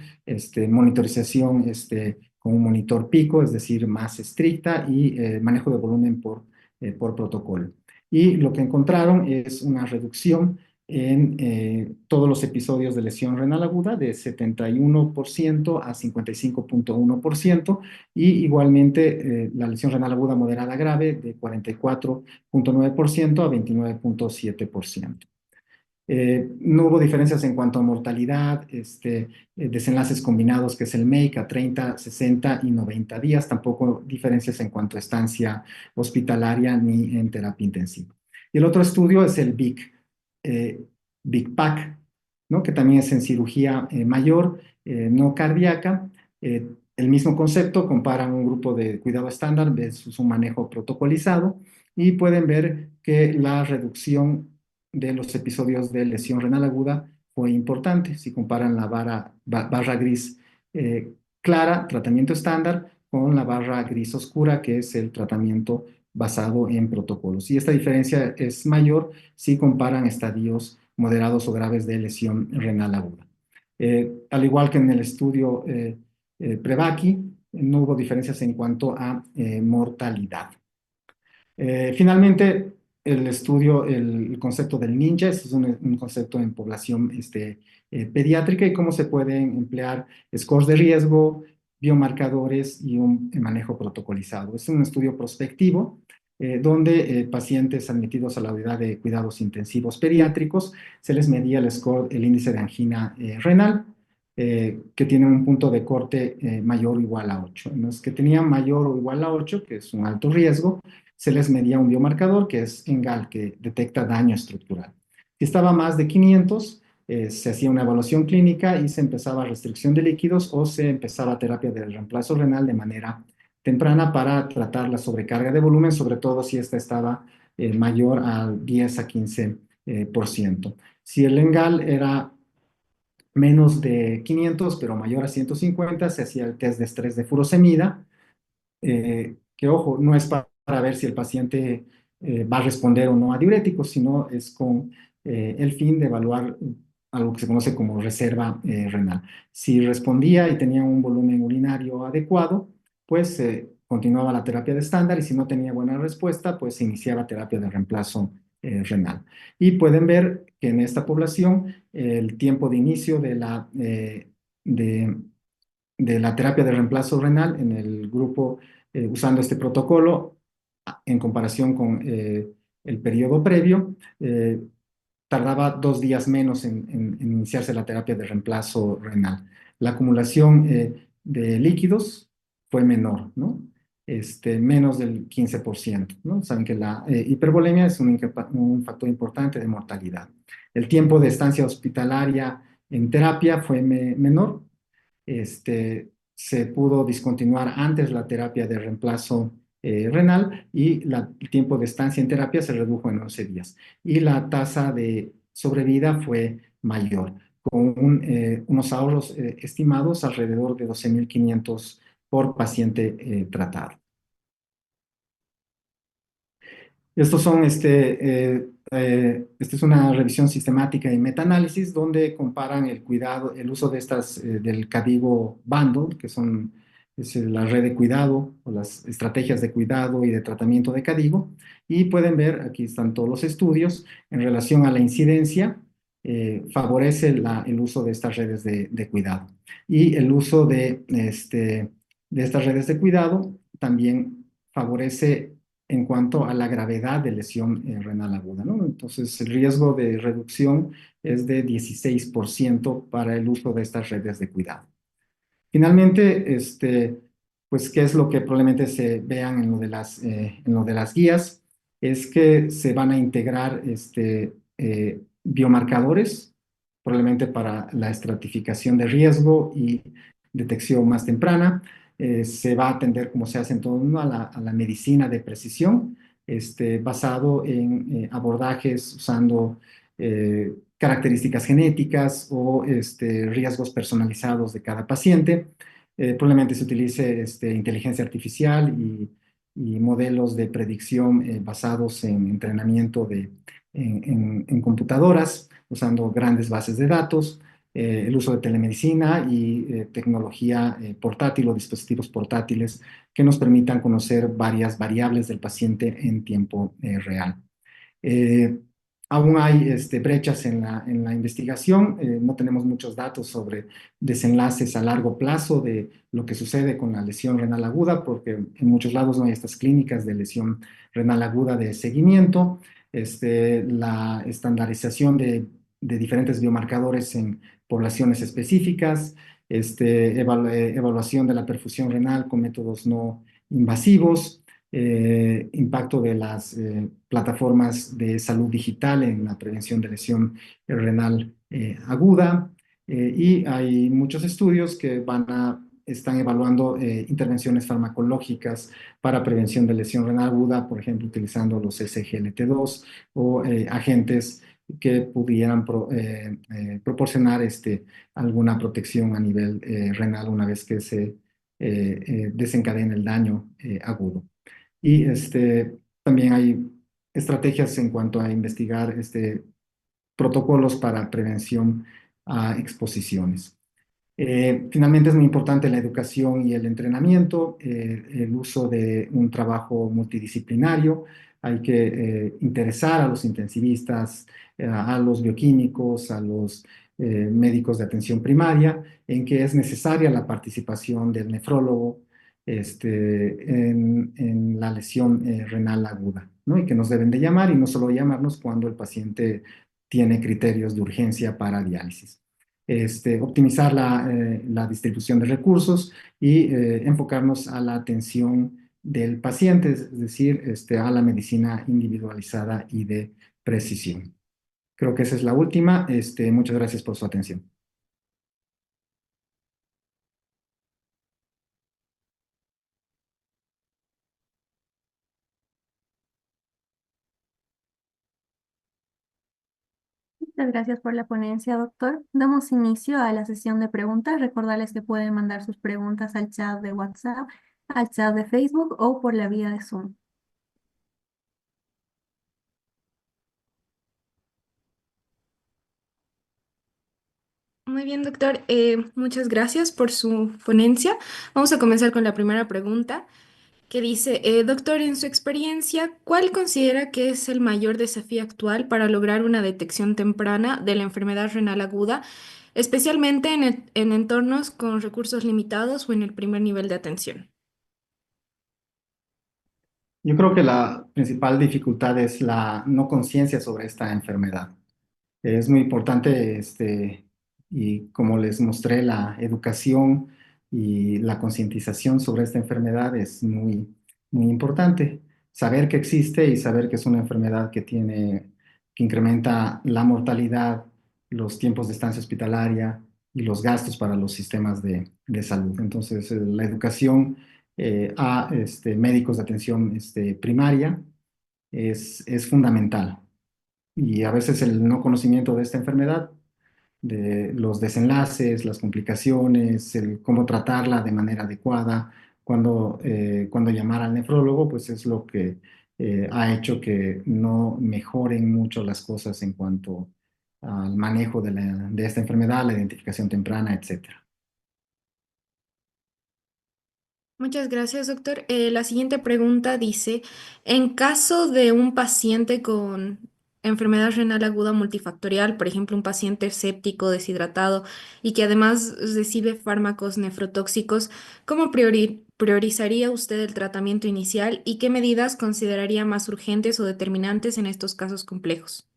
monitorización con un monitor pico, es decir, más estricta, y manejo de volumen por protocolo. Y lo que encontraron es una reducción en todos los episodios de lesión renal aguda de 71% a 55.1%, y igualmente la lesión renal aguda moderada grave de 44.9% a 29.7%. No hubo diferencias en cuanto a mortalidad, desenlaces combinados, que es el MAKE, a 30, 60 y 90 días. Tampoco diferencias en cuanto a estancia hospitalaria ni en terapia intensiva. Y el otro estudio es el BIG-PAC, ¿no? Que también es en cirugía mayor, no cardíaca. El mismo concepto, comparan un grupo de cuidado estándar versus un manejo protocolizado, y pueden ver que la reducción de los episodios de lesión renal aguda fue importante. Si comparan la barra gris clara, tratamiento estándar, con la barra gris oscura, que es el tratamiento basado en protocolos. Y esta diferencia es mayor si comparan estadios moderados o graves de lesión renal aguda. Al igual que en el estudio Prevaki, no hubo diferencias en cuanto a mortalidad. Finalmente, el estudio, el concepto del ninja, este es un concepto en población pediátrica, y cómo se pueden emplear scores de riesgo, biomarcadores y un manejo protocolizado. Es un estudio prospectivo donde pacientes admitidos a la unidad de cuidados intensivos pediátricos se les medía el score, el índice de angina renal, que tiene un punto de corte mayor o igual a 8. En los que tenían mayor o igual a 8, que es un alto riesgo, se les medía un biomarcador que es ENGAL, que detecta daño estructural. Si estaba más de 500, se hacía una evaluación clínica y se empezaba restricción de líquidos o se empezaba terapia de reemplazo renal de manera temprana para tratar la sobrecarga de volumen, sobre todo si esta estaba mayor al 10 a 15%. Si el ENGAL era menos de 500, pero mayor a 150, se hacía el test de estrés de furosemida, que ojo, no es para ver si el paciente va a responder o no a diuréticos, sino es con el fin de evaluar algo que se conoce como reserva renal. Si respondía y tenía un volumen urinario adecuado, pues continuaba la terapia de estándar, y si no tenía buena respuesta, pues se iniciaba terapia de reemplazo renal. Y pueden ver que en esta población el tiempo de inicio de la terapia de reemplazo renal en el grupo usando este protocolo, en comparación con el periodo previo, tardaba 2 días menos en iniciarse la terapia de reemplazo renal. La acumulación de líquidos fue menor, ¿no? Menos del 15%, ¿no? Saben que la hipervolemia es un factor importante de mortalidad. El tiempo de estancia hospitalaria en terapia fue menor. Se pudo discontinuar antes la terapia de reemplazo renal, y el tiempo de estancia en terapia se redujo en 11 días. Y la tasa de sobrevida fue mayor, con unos ahorros estimados alrededor de 12.500 por paciente tratado. Estos son, esta es una revisión sistemática y metaanálisis donde comparan el cuidado, el uso de del KDIGO Bundle, que es la red de cuidado o las estrategias de cuidado y de tratamiento de KDIGO, y pueden ver, aquí están todos los estudios, en relación a la incidencia, favorece el uso de estas redes de cuidado. Y el uso de estas redes de cuidado también favorece en cuanto a la gravedad de lesión renal aguda, ¿no? Entonces, el riesgo de reducción es de 16% para el uso de estas redes de cuidado. Finalmente, pues, ¿qué es lo que probablemente se vean en lo de las guías? Es que se van a integrar biomarcadores, probablemente para la estratificación de riesgo y detección más temprana. Se va a atender, como se hace en todo el mundo, a la medicina de precisión, basado en abordajes usando características genéticas o riesgos personalizados de cada paciente. Probablemente se utilice inteligencia artificial y modelos de predicción basados en entrenamiento en computadoras, usando grandes bases de datos, el uso de telemedicina y tecnología portátil o dispositivos portátiles que nos permitan conocer varias variables del paciente en tiempo real. Aún hay brechas en la investigación. No tenemos muchos datos sobre desenlaces a largo plazo de lo que sucede con la lesión renal aguda, porque en muchos lados no hay estas clínicas de lesión renal aguda de seguimiento. La estandarización de diferentes biomarcadores en poblaciones específicas, evaluación de la perfusión renal con métodos no invasivos, impacto de las plataformas de salud digital en la prevención de lesión renal aguda, y hay muchos estudios que están evaluando intervenciones farmacológicas para prevención de lesión renal aguda, por ejemplo, utilizando los SGLT2 o agentes que pudieran proporcionar alguna protección a nivel renal una vez que se desencadena el daño agudo. Y también hay estrategias en cuanto a investigar protocolos para prevención a exposiciones. Finalmente es muy importante la educación y el entrenamiento, el uso de un trabajo multidisciplinario. Hay que interesar a los intensivistas, a los bioquímicos, a los médicos de atención primaria, en que es necesaria la participación del nefrólogo en la lesión renal aguda, ¿no? Y que nos deben de llamar y no solo llamarnos cuando el paciente tiene criterios de urgencia para diálisis. Optimizar la distribución de recursos y enfocarnos a la atención del paciente, es decir, a la medicina individualizada y de precisión. Creo que esa es la última. Muchas gracias por su atención. Muchas gracias por la ponencia, doctor. Damos inicio a la sesión de preguntas. Recordarles que pueden mandar sus preguntas al chat de WhatsApp, al chat de Facebook o por la vía de Zoom. Muy bien, doctor. Muchas gracias por su ponencia. Vamos a comenzar con la primera pregunta, que dice, doctor, en su experiencia, ¿cuál considera que es el mayor desafío actual para lograr una detección temprana de la enfermedad renal aguda, especialmente en entornos con recursos limitados o en el primer nivel de atención? Yo creo que la principal dificultad es la no conciencia sobre esta enfermedad. Es muy importante, y como les mostré, la educación y la concientización sobre esta enfermedad es muy, muy importante. Saber que existe y saber que es una enfermedad que incrementa la mortalidad, los tiempos de estancia hospitalaria y los gastos para los sistemas de salud. Entonces, la educación a médicos de atención primaria es fundamental. Y a veces el no conocimiento de esta enfermedad, de los desenlaces, las complicaciones, el cómo tratarla de manera adecuada, cuando llamar al nefrólogo, pues es lo que ha hecho que no mejoren mucho las cosas en cuanto al manejo de esta enfermedad, la identificación temprana, etcétera. Muchas gracias, doctor. La siguiente pregunta dice, en caso de un paciente con enfermedad renal aguda multifactorial, por ejemplo, un paciente séptico, deshidratado y que además recibe fármacos nefrotóxicos, ¿cómo priorizaría usted el tratamiento inicial y qué medidas consideraría más urgentes o determinantes en estos casos complejos?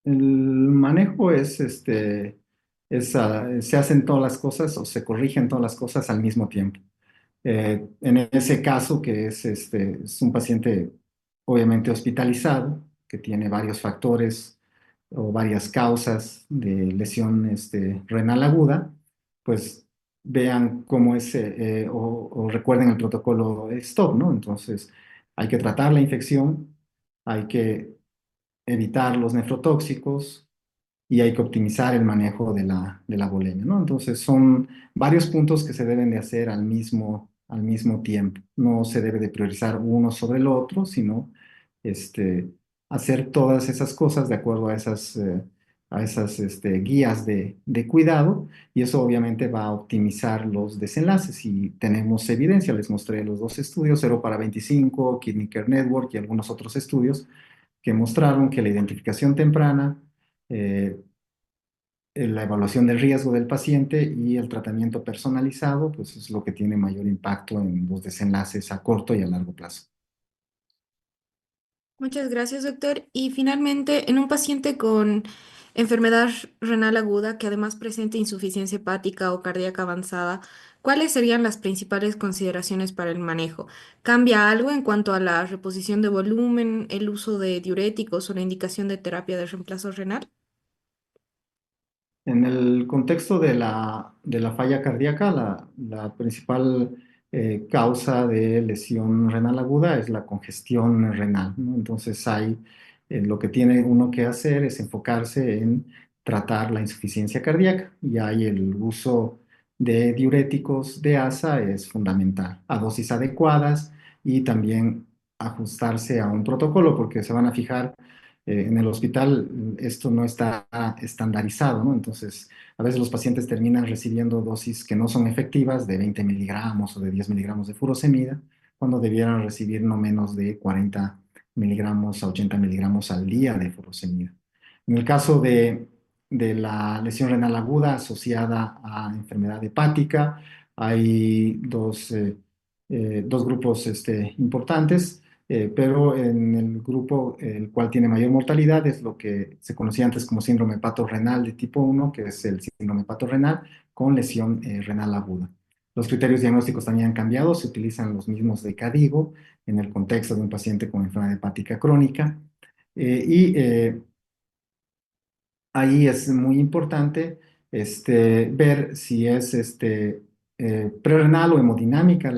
El manejo se hacen todas las cosas o se corrigen todas las cosas al mismo tiempo. En ese caso, que es un paciente obviamente hospitalizado, que tiene varios factores o varias causas de lesión renal aguda, pues vean cómo es o recuerden el protocolo STOP, ¿no? Entonces, hay que tratar la infección, hay que evitar los nefrotóxicos, y hay que optimizar el manejo de la bulimia, ¿no? Entonces son varios puntos que se deben de hacer al mismo tiempo. No se debe de priorizar uno sobre el otro, sino este, hacer todas esas cosas de acuerdo a esas guías de cuidado, y eso obviamente va a optimizar los desenlaces. Y tenemos evidencia, les mostré los dos estudios, 0 para 25, Kidney Care Network y algunos otros estudios que mostraron que la identificación temprana, eh, la evaluación del riesgo del paciente y el tratamiento personalizado, pues es lo que tiene mayor impacto en los desenlaces a corto y a largo plazo. Muchas gracias, doctor. Y finalmente, en un paciente con enfermedad renal aguda que además presente insuficiencia hepática o cardíaca avanzada, ¿cuáles serían las principales consideraciones para el manejo? ¿Cambia algo en cuanto a la reposición de volumen, el uso de diuréticos o la indicación de terapia de reemplazo renal? En el contexto de la falla cardíaca, la principal causa de lesión renal aguda es la congestión renal, ¿no? Entonces hay lo que tiene uno que hacer es enfocarse en tratar la insuficiencia cardíaca y ahí el uso de diuréticos de ASA es fundamental, a dosis adecuadas y también ajustarse a un protocolo porque se van a fijar en el hospital esto no está estandarizado, ¿no? Entonces, a veces los pacientes terminan recibiendo dosis que no son efectivas de 20 miligramos o de 10 miligramos de furosemida, cuando debieran recibir no menos de 40 miligramos a 80 miligramos al día de furosemida. En el caso de la lesión renal aguda asociada a enfermedad hepática, hay dos grupos importantes, pero en el grupo el cual tiene mayor mortalidad es lo que se conocía antes como síndrome hepatorrenal de tipo 1, que es el síndrome hepatorrenal con lesión renal aguda. Los criterios diagnósticos también han cambiado, se utilizan los mismos de KDIGO en el contexto de un paciente con enfermedad hepática crónica. Ahí es muy importante ver si es prerrenal o hemodinámica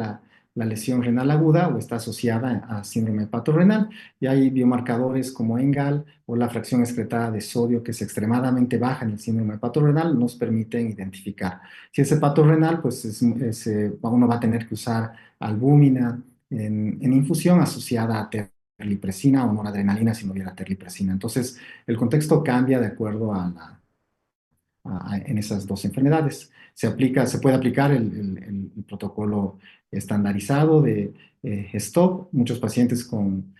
la lesión renal aguda o está asociada a síndrome hepatorrenal. Y hay biomarcadores como ENGAL o la fracción excretada de sodio que es extremadamente baja en el síndrome hepatorrenal, nos permiten identificar. Si es hepatorrenal, pues uno va a tener que usar albúmina en infusión asociada a terlipresina o noradrenalina si no hubiera terlipresina. Entonces, el contexto cambia de acuerdo en esas dos enfermedades. Se puede aplicar el protocolo estandarizado de STOP. Muchos pacientes con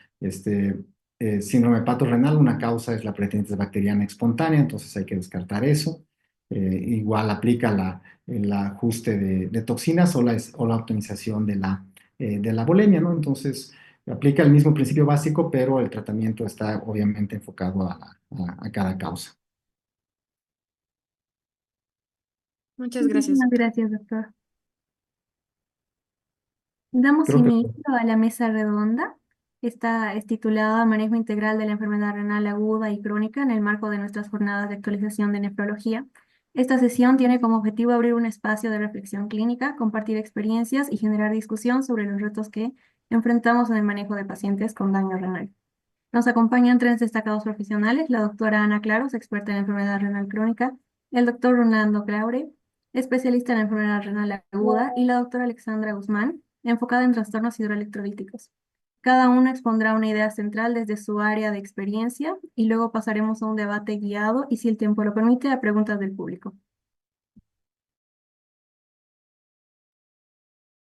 síndrome hepatorrenal, una causa es la peritonitis bacteriana espontánea, entonces hay que descartar eso. Igual aplica el ajuste de toxinas o la optimización de la bulimia, ¿no? Entonces, aplica el mismo principio básico, pero el tratamiento está obviamente enfocado a cada causa. Muchas gracias, Muchísimas doctor. gracias, doctor. Damos Creo que inicio a la mesa redonda. Esta es titulada Manejo integral de la enfermedad renal aguda y crónica en el marco de nuestras jornadas de actualización de nefrología. Esta sesión tiene como objetivo abrir un espacio de reflexión clínica, compartir experiencias y generar discusión sobre los retos que enfrentamos en el manejo de pacientes con daño renal. Nos acompañan tres destacados profesionales, la doctora Ana Claros, experta en enfermedad renal crónica, el doctor Rolando Claure, especialista en enfermedad renal aguda, y la doctora Alexandra Guzmán, enfocada en trastornos hidroelectrolíticos. Cada uno expondrá una idea central desde su área de experiencia y luego pasaremos a un debate guiado y, si el tiempo lo permite, a preguntas del público.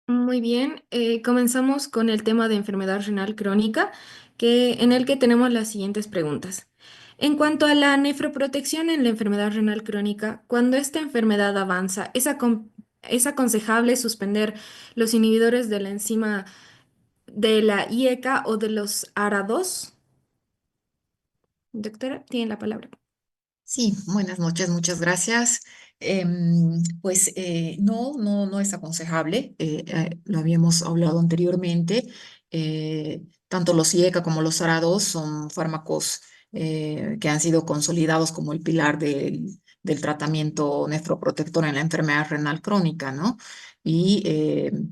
Muy bien, comenzamos con el tema de enfermedad renal crónica, en el que tenemos las siguientes preguntas. En cuanto a la nefroprotección en la enfermedad renal crónica, cuando esta enfermedad avanza, ¿es aconsejable suspender los inhibidores de la enzima de la IECA o de los ARA2? Doctora, tiene la palabra. Sí, buenas noches, muchas gracias. No es aconsejable, lo habíamos hablado anteriormente. Tanto los IECA como los ARA2 son fármacos que han sido consolidados como el pilar del tratamiento nefroprotector en la enfermedad renal crónica, ¿no? Y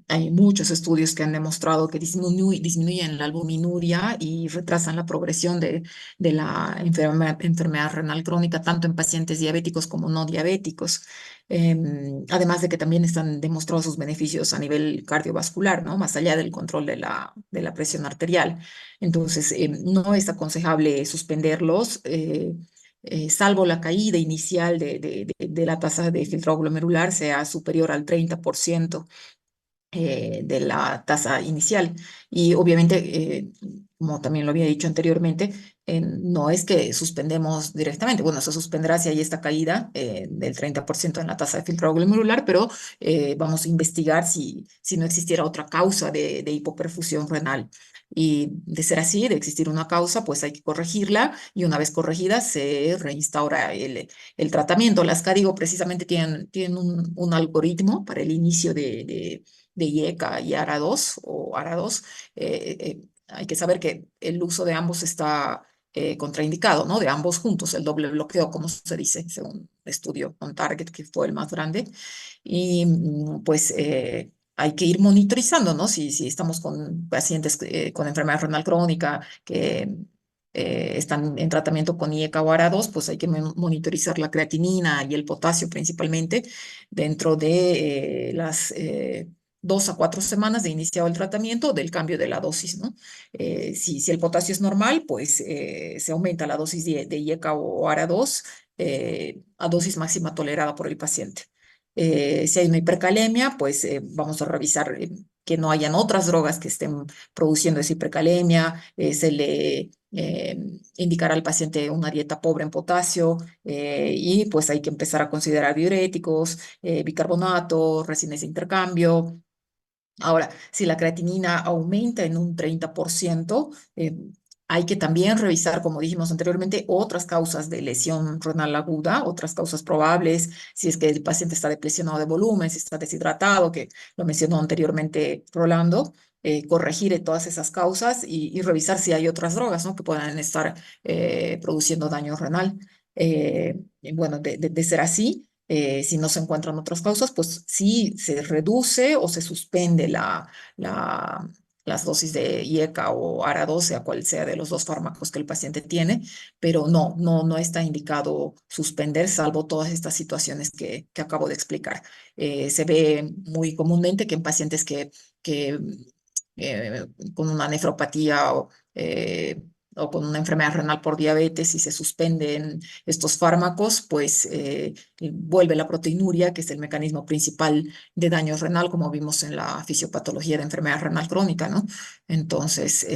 hay muchos estudios que han demostrado que disminuyen la albuminuria y retrasan la progresión de la enfermedad renal crónica, tanto en pacientes diabéticos como no diabéticos. Además de que también están demostrados sus beneficios a nivel cardiovascular, ¿no? Más allá del control de la presión arterial. Entonces, no es aconsejable suspenderlos. Salvo la caída inicial de la tasa de filtrado glomerular sea superior al 30% de la tasa inicial. Y obviamente, como también lo había dicho anteriormente, no es que suspendemos directamente. Bueno, se suspenderá si hay esta caída del 30% en la tasa de filtrado glomerular, pero vamos a investigar si no existiera otra causa de hipoperfusión renal. Y de ser así, de existir una causa, pues hay que corregirla y una vez corregida se reinstaura el tratamiento. Las CADIGO precisamente tienen un algoritmo para el inicio de IECA y ARA2 o ARA2. Hay que saber que el uso de ambos está contraindicado, ¿no? De ambos juntos, el doble bloqueo, como se dice, según un estudio on target, que fue el más grande. Y pues hay que ir monitorizando, ¿no? Si estamos con pacientes con enfermedad renal crónica están en tratamiento con IECA o ARA2, pues hay que monitorizar la creatinina y el potasio principalmente dentro de las 2 a 4 semanas de iniciado el tratamiento del cambio de la dosis, ¿no? Si el potasio es normal, pues se aumenta la dosis de IECA o ARA2 a dosis máxima tolerada por el paciente. Si hay una hipercalemia, pues vamos a revisar que no hayan otras drogas que estén produciendo esa hipercalemia, se le indicará al paciente una dieta pobre en potasio y pues hay que empezar a considerar diuréticos, bicarbonato, resines de intercambio. Ahora, si la creatinina aumenta en un 30%, hay que también revisar, como dijimos anteriormente, otras causas de lesión renal aguda, otras causas probables, si es que el paciente está depresionado de volumen, si está deshidratado, que lo mencionó anteriormente Rolando, corregir todas esas causas y revisar si hay otras drogas, ¿no?, que puedan estar produciendo daño renal. Y bueno, de ser así, si no se encuentran otras causas, pues sí se reduce o se suspende las dosis de IECA o ARA-12, a cual sea de los dos fármacos que el paciente tiene, pero no está indicado suspender, salvo todas estas situaciones que acabo de explicar. Se ve muy comúnmente que en pacientes que con una nefropatía o con una enfermedad renal por diabetes y se suspenden estos fármacos, pues vuelve la proteinuria, que es el mecanismo principal de daño renal, como vimos en la fisiopatología de enfermedad renal crónica, ¿no? Entonces,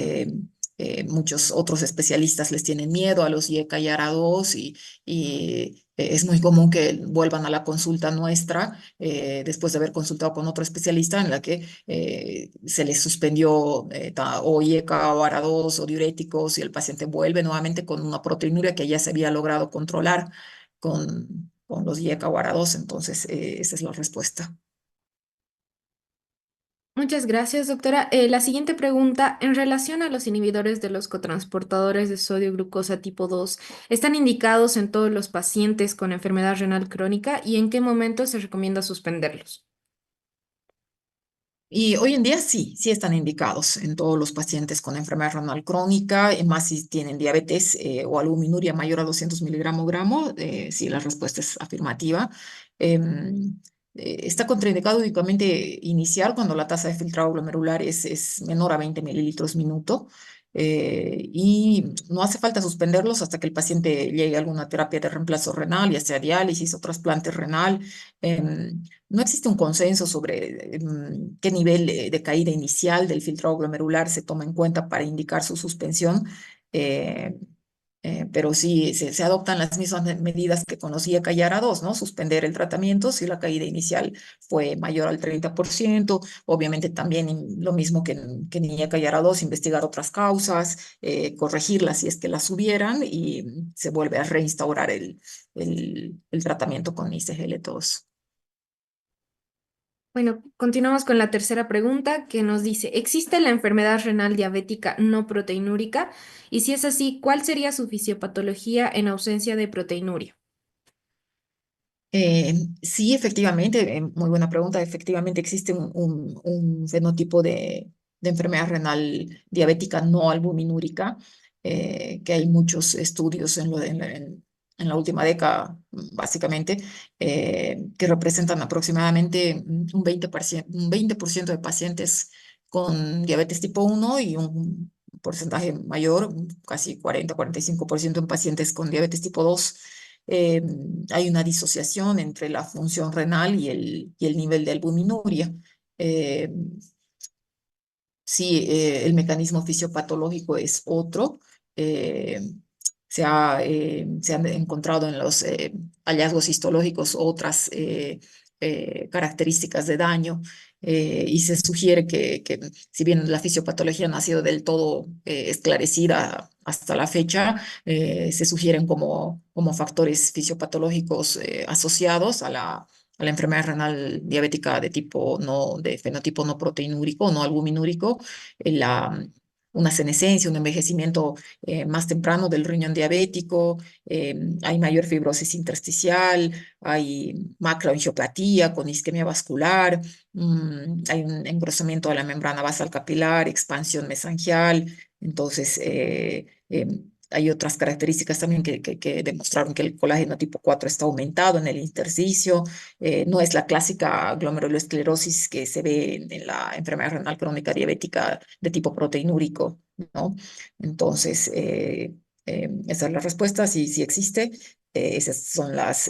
muchos otros especialistas les tienen miedo a los IECA y ARA2 y es muy común que vuelvan a la consulta nuestra después de haber consultado con otro especialista en la que se les suspendió o IECA o ARA2 o diuréticos y el paciente vuelve nuevamente con una proteinuria que ya se había logrado controlar con los IECA o ARA2. Entonces, esa es la respuesta. Muchas gracias, doctora. La siguiente pregunta, en relación a los inhibidores de los cotransportadores de sodio glucosa tipo 2, ¿están indicados en todos los pacientes con enfermedad renal crónica y en qué momento se recomienda suspenderlos? Y hoy en día sí están indicados en todos los pacientes con enfermedad renal crónica, más si tienen diabetes o albuminuria mayor a 200 miligramos gramo, sí, la respuesta es afirmativa. Está contraindicado únicamente iniciar cuando la tasa de filtrado glomerular es menor a 20 mililitros minuto. Y no hace falta suspenderlos hasta que el paciente llegue a alguna terapia de reemplazo renal, ya sea diálisis o trasplante renal. No existe un consenso sobre qué nivel de caída inicial del filtrado glomerular se toma en cuenta para indicar su suspensión, eh, pero sí se adoptan las mismas medidas que conocía Callara 2, ¿no? Suspender el tratamiento si la caída inicial fue mayor al 30%, obviamente también lo mismo que en Callara 2, investigar otras causas, corregirlas si es que las hubieran y se vuelve a reinstaurar el tratamiento con ICGL2. Bueno, continuamos con la tercera pregunta que nos dice, ¿existe la enfermedad renal diabética no proteinúrica? Y si es así, ¿cuál sería su fisiopatología en ausencia de proteinuria? Sí, efectivamente, muy buena pregunta. Efectivamente existe un fenotipo de enfermedad renal diabética no albuminúrica, que hay muchos estudios en la última década, básicamente, que representan aproximadamente un 20% de pacientes con diabetes tipo 1 y un porcentaje mayor, casi 40-45% en pacientes con diabetes tipo 2. eh, Hay una disociación entre la función renal y el nivel de albuminuria. Eh, sí, el mecanismo fisiopatológico es otro. eh, se han encontrado en los hallazgos histológicos otras características de daño y se sugiere que si bien la fisiopatología no ha sido del todo esclarecida hasta la fecha, se sugieren como factores fisiopatológicos asociados a la enfermedad renal diabética de fenotipo no proteinúrico, no albuminúrico, una senescencia, un envejecimiento más temprano del riñón diabético, hay mayor fibrosis intersticial, hay macroangiopatía con isquemia vascular, hay un engrosamiento de la membrana basal capilar, expansión mesangial. Entonces, Hay otras características también que demostraron que el colágeno tipo 4 está aumentado en el intersticio. No es la clásica glomerulosclerosis que se ve en la enfermedad renal crónica diabética de tipo proteinúrico, ¿no? Entonces, esa es la respuesta, sí existe. Esas son las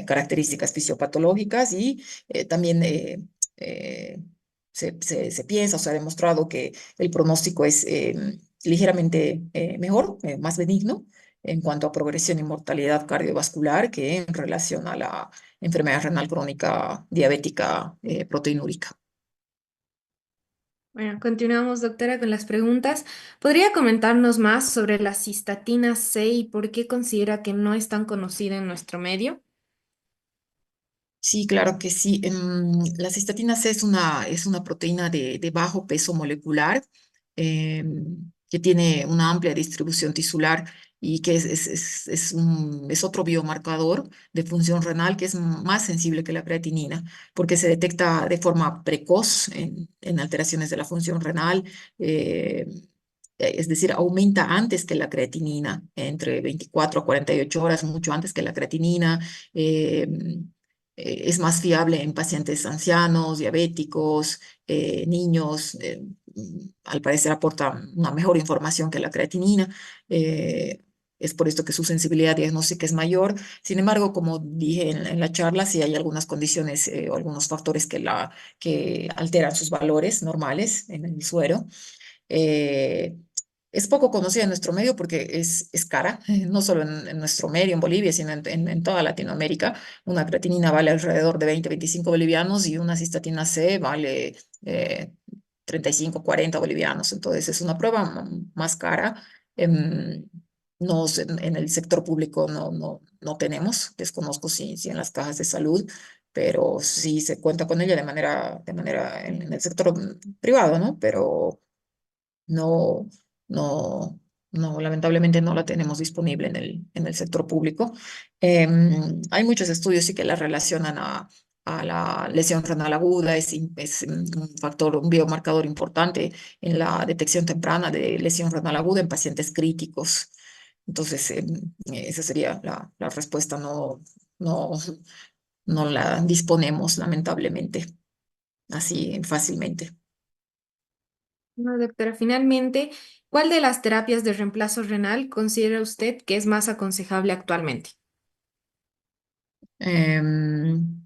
características fisiopatológicas y también se piensa o se ha demostrado que el pronóstico es ligeramente mejor, más benigno en cuanto a progresión y mortalidad cardiovascular que en relación a la enfermedad renal crónica diabética proteinúrica. Bueno, continuamos, doctora, con las preguntas. ¿Podría comentarnos más sobre la cistatina C y por qué considera que no es tan conocida en nuestro medio? Sí, claro que sí. La cistatina C es una proteína de bajo peso molecular que tiene una amplia distribución tisular y que es otro biomarcador de función renal que es más sensible que la creatinina porque se detecta de forma precoz en alteraciones de la función renal. eh, es decir, aumenta antes que la creatinina, entre 24 a 48 horas, mucho antes que la creatinina. eh, es más fiable en pacientes ancianos, diabéticos, niños. Al parecer aporta una mejor información que la creatinina. Es por esto que su sensibilidad diagnóstica es mayor. Sin embargo, como dije en la charla, sí hay algunas condiciones o algunos factores que alteran sus valores normales en el suero. Eh, es poco conocida en nuestro medio porque es cara, no solo en nuestro medio, en Bolivia, sino en toda Latinoamérica. Una creatinina vale alrededor de 20, 25 bolivianos y una cistatina C vale 35, 40 bolivianos. Entonces es una prueba más cara. Em, no, en el sector público no tenemos, desconozco si en las cajas de salud, pero sí se cuenta con ella de manera en el sector privado, ¿no? Pero no, no, lamentablemente no la tenemos disponible en el sector público. Hay muchos estudios sí que la relacionan a la lesión renal aguda, es un factor, un biomarcador importante en la detección temprana de lesión renal aguda en pacientes críticos. Entonces, esa sería la respuesta. No, no la disponemos, lamentablemente, así fácilmente. No, doctora, finalmente, ¿cuál de las terapias de reemplazo renal considera usted que es más aconsejable actualmente? Em,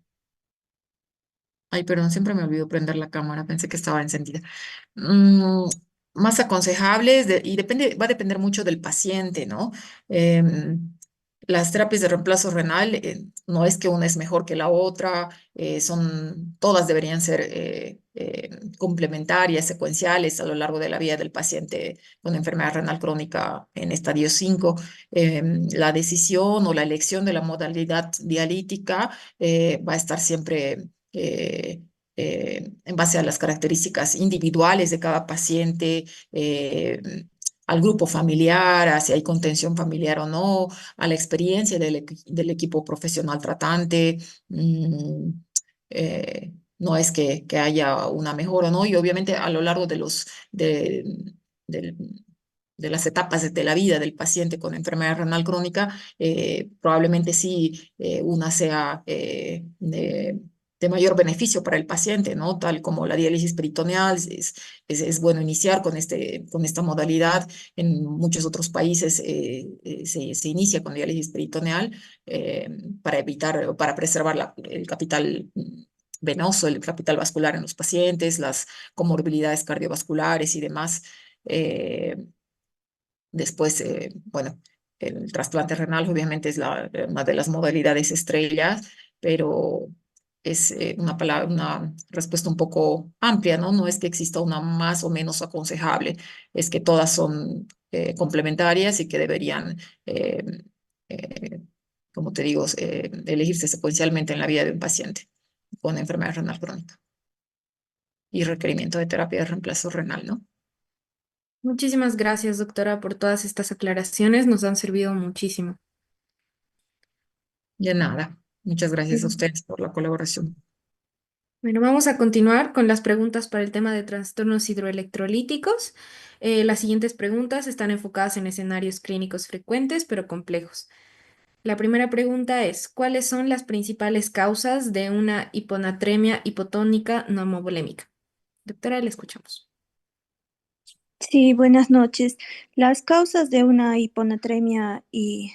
Ay, perdón, siempre me olvido prender la cámara, pensé que estaba encendida. Mm, Más aconsejables y va a depender mucho del paciente, ¿no? Em, las terapias de reemplazo renal no es que una es mejor que la otra, todas deberían ser complementarias, secuenciales a lo largo de la vida del paciente con enfermedad renal crónica en estadio 5. La decisión o la elección de la modalidad dialítica va a estar siempre en base a las características individuales de cada paciente, al grupo familiar, a si hay contención familiar o no, a la experiencia del equipo profesional tratante. mm, no es que haya una mejora, ¿no? Y obviamente a lo largo del- de las etapas de la vida del paciente con enfermedad renal crónica, probablemente sí una sea de mayor beneficio para el paciente, ¿no? Tal como la diálisis peritoneal, es bueno iniciar con esta modalidad. En muchos otros países se inicia con diálisis peritoneal eh, para evitar o para preservar el capital venoso, el capital vascular en los pacientes, las comorbilidades cardiovasculares y demás. Eh, Después, bueno, el trasplante renal obviamente es una de las modalidades estrellas, pero es una respuesta un poco amplia, ¿no? No es que exista una más o menos aconsejable, es que todas son complementarias y que deberían, eh, eh, como te digo, elegirse secuencialmente en la vida de un paciente con enfermedad renal crónica y requerimiento de terapia de reemplazo renal, ¿no? Muchísimas gracias, doctora, por todas estas aclaraciones. Nos han servido muchísimo. De nada. Muchas gracias a ustedes por la colaboración. Bueno, vamos a continuar con las preguntas para el tema de trastornos hidroelectrolíticos. Las siguientes preguntas están enfocadas en escenarios clínicos frecuentes pero complejos. La primera pregunta es, ¿cuáles son las principales causas de una hiponatremia hipotónica normovolémica? Doctora, le escuchamos. Sí, buenas noches. Las causas de una hiponatremia y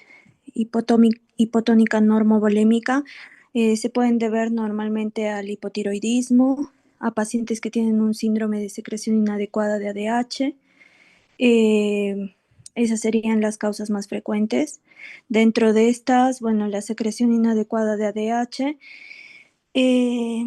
hipotónica normovolémica se pueden deber normalmente al hipotiroidismo, a pacientes que tienen un síndrome de secreción inadecuada de ADH. eh, Esas serían las causas más frecuentes. Dentro de estas, bueno, la secreción inadecuada de ADH eh,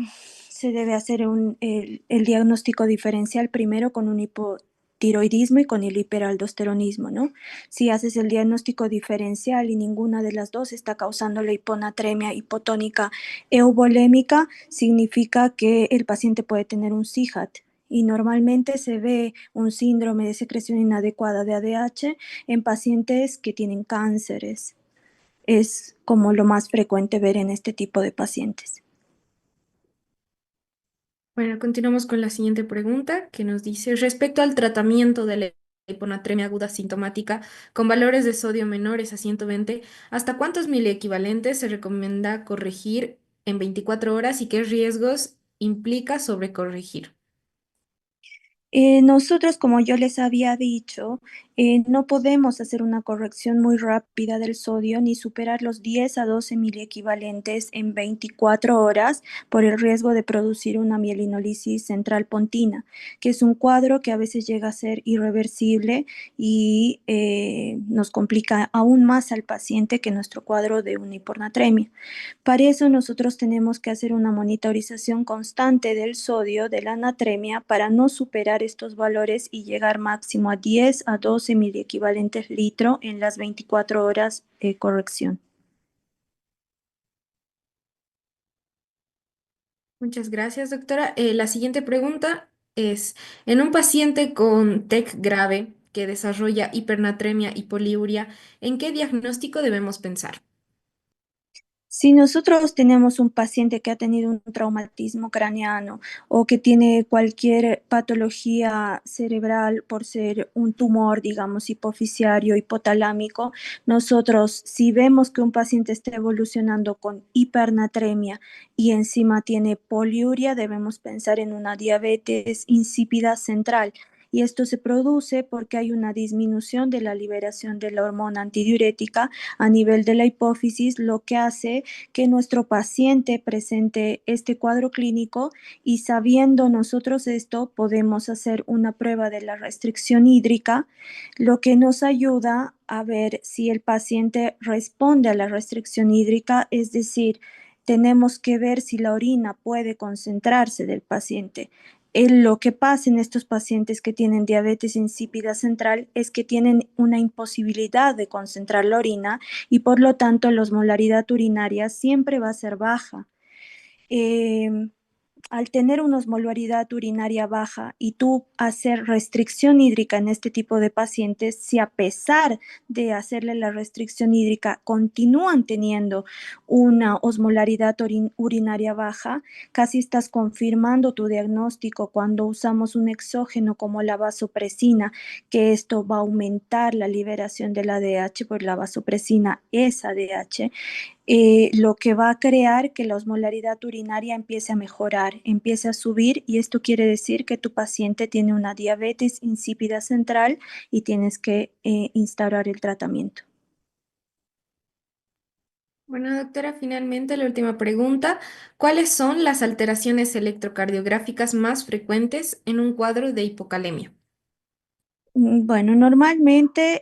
se debe hacer el diagnóstico diferencial primero con un hipotiroidismo y con el hiperaldosteronismo, ¿no? Si haces el diagnóstico diferencial y ninguna de las dos está causando la hiponatremia hipotónica euvolémica, significa que el paciente puede tener un CIJAT. Y normalmente se ve un síndrome de secreción inadecuada de ADH en pacientes que tienen cánceres. Es como lo más frecuente ver en este tipo de pacientes. Bueno, continuamos con la siguiente pregunta que nos dice, respecto al tratamiento de la hiponatremia aguda sintomática con valores de sodio menores a 120, ¿hasta cuántos miliequivalentes se recomienda corregir en 24 horas y qué riesgos implica sobrecorregir? Nosotros, como yo les había dicho, no podemos hacer una corrección muy rápida del sodio ni superar los 10 a 12 miliequivalentes en 24 horas por el riesgo de producir una mielinolisis central pontina, que es un cuadro que a veces llega a ser irreversible y nos complica aún más al paciente que nuestro cuadro de una hiponatremia. Para eso nosotros tenemos que hacer una monitorización constante del sodio, de la natremia, para no superar estos valores y llegar máximo a 10 a 12 miliequivalentes litro en las 24 horas de corrección. Muchas gracias, doctora. La siguiente pregunta es, en un paciente con TEC grave que desarrolla hipernatremia y poliuria, ¿en qué diagnóstico debemos pensar? Si nosotros tenemos un paciente que ha tenido un traumatismo craneano o que tiene cualquier patología cerebral por ser un tumor, digamos, hipofisiario, hipotalámico, nosotros si vemos que un paciente está evolucionando con hipernatremia y encima tiene poliuria, debemos pensar en una diabetes insípida central. Y esto se produce porque hay una disminución de la liberación de la hormona antidiurética a nivel de la hipófisis, lo que hace que nuestro paciente presente este cuadro clínico, y sabiendo nosotros esto, podemos hacer una prueba de la restricción hídrica, lo que nos ayuda a ver si el paciente responde a la restricción hídrica, es decir, tenemos que ver si la orina puede concentrarse del paciente. Lo que pasa en estos pacientes que tienen diabetes insípida central es que tienen una imposibilidad de concentrar la orina y por lo tanto la osmolaridad urinaria siempre va a ser baja. Eh, Al tener una osmolaridad urinaria baja y tú hacer restricción hídrica en este tipo de pacientes, si a pesar de hacerle la restricción hídrica continúan teniendo una osmolaridad urinaria baja, casi estás confirmando tu diagnóstico cuando usamos un exógeno como la vasopresina, que esto va a aumentar la liberación del ADH, pues la vasopresina es ADH, lo que va a crear que la osmolaridad urinaria empiece a mejorar, empiece a subir, y esto quiere decir que tu paciente tiene una diabetes insípida central y tienes que instaurar el tratamiento. Bueno, doctora, finalmente la última pregunta. ¿Cuáles son las alteraciones electrocardiográficas más frecuentes en un cuadro de hipocalemia? Bueno, normalmente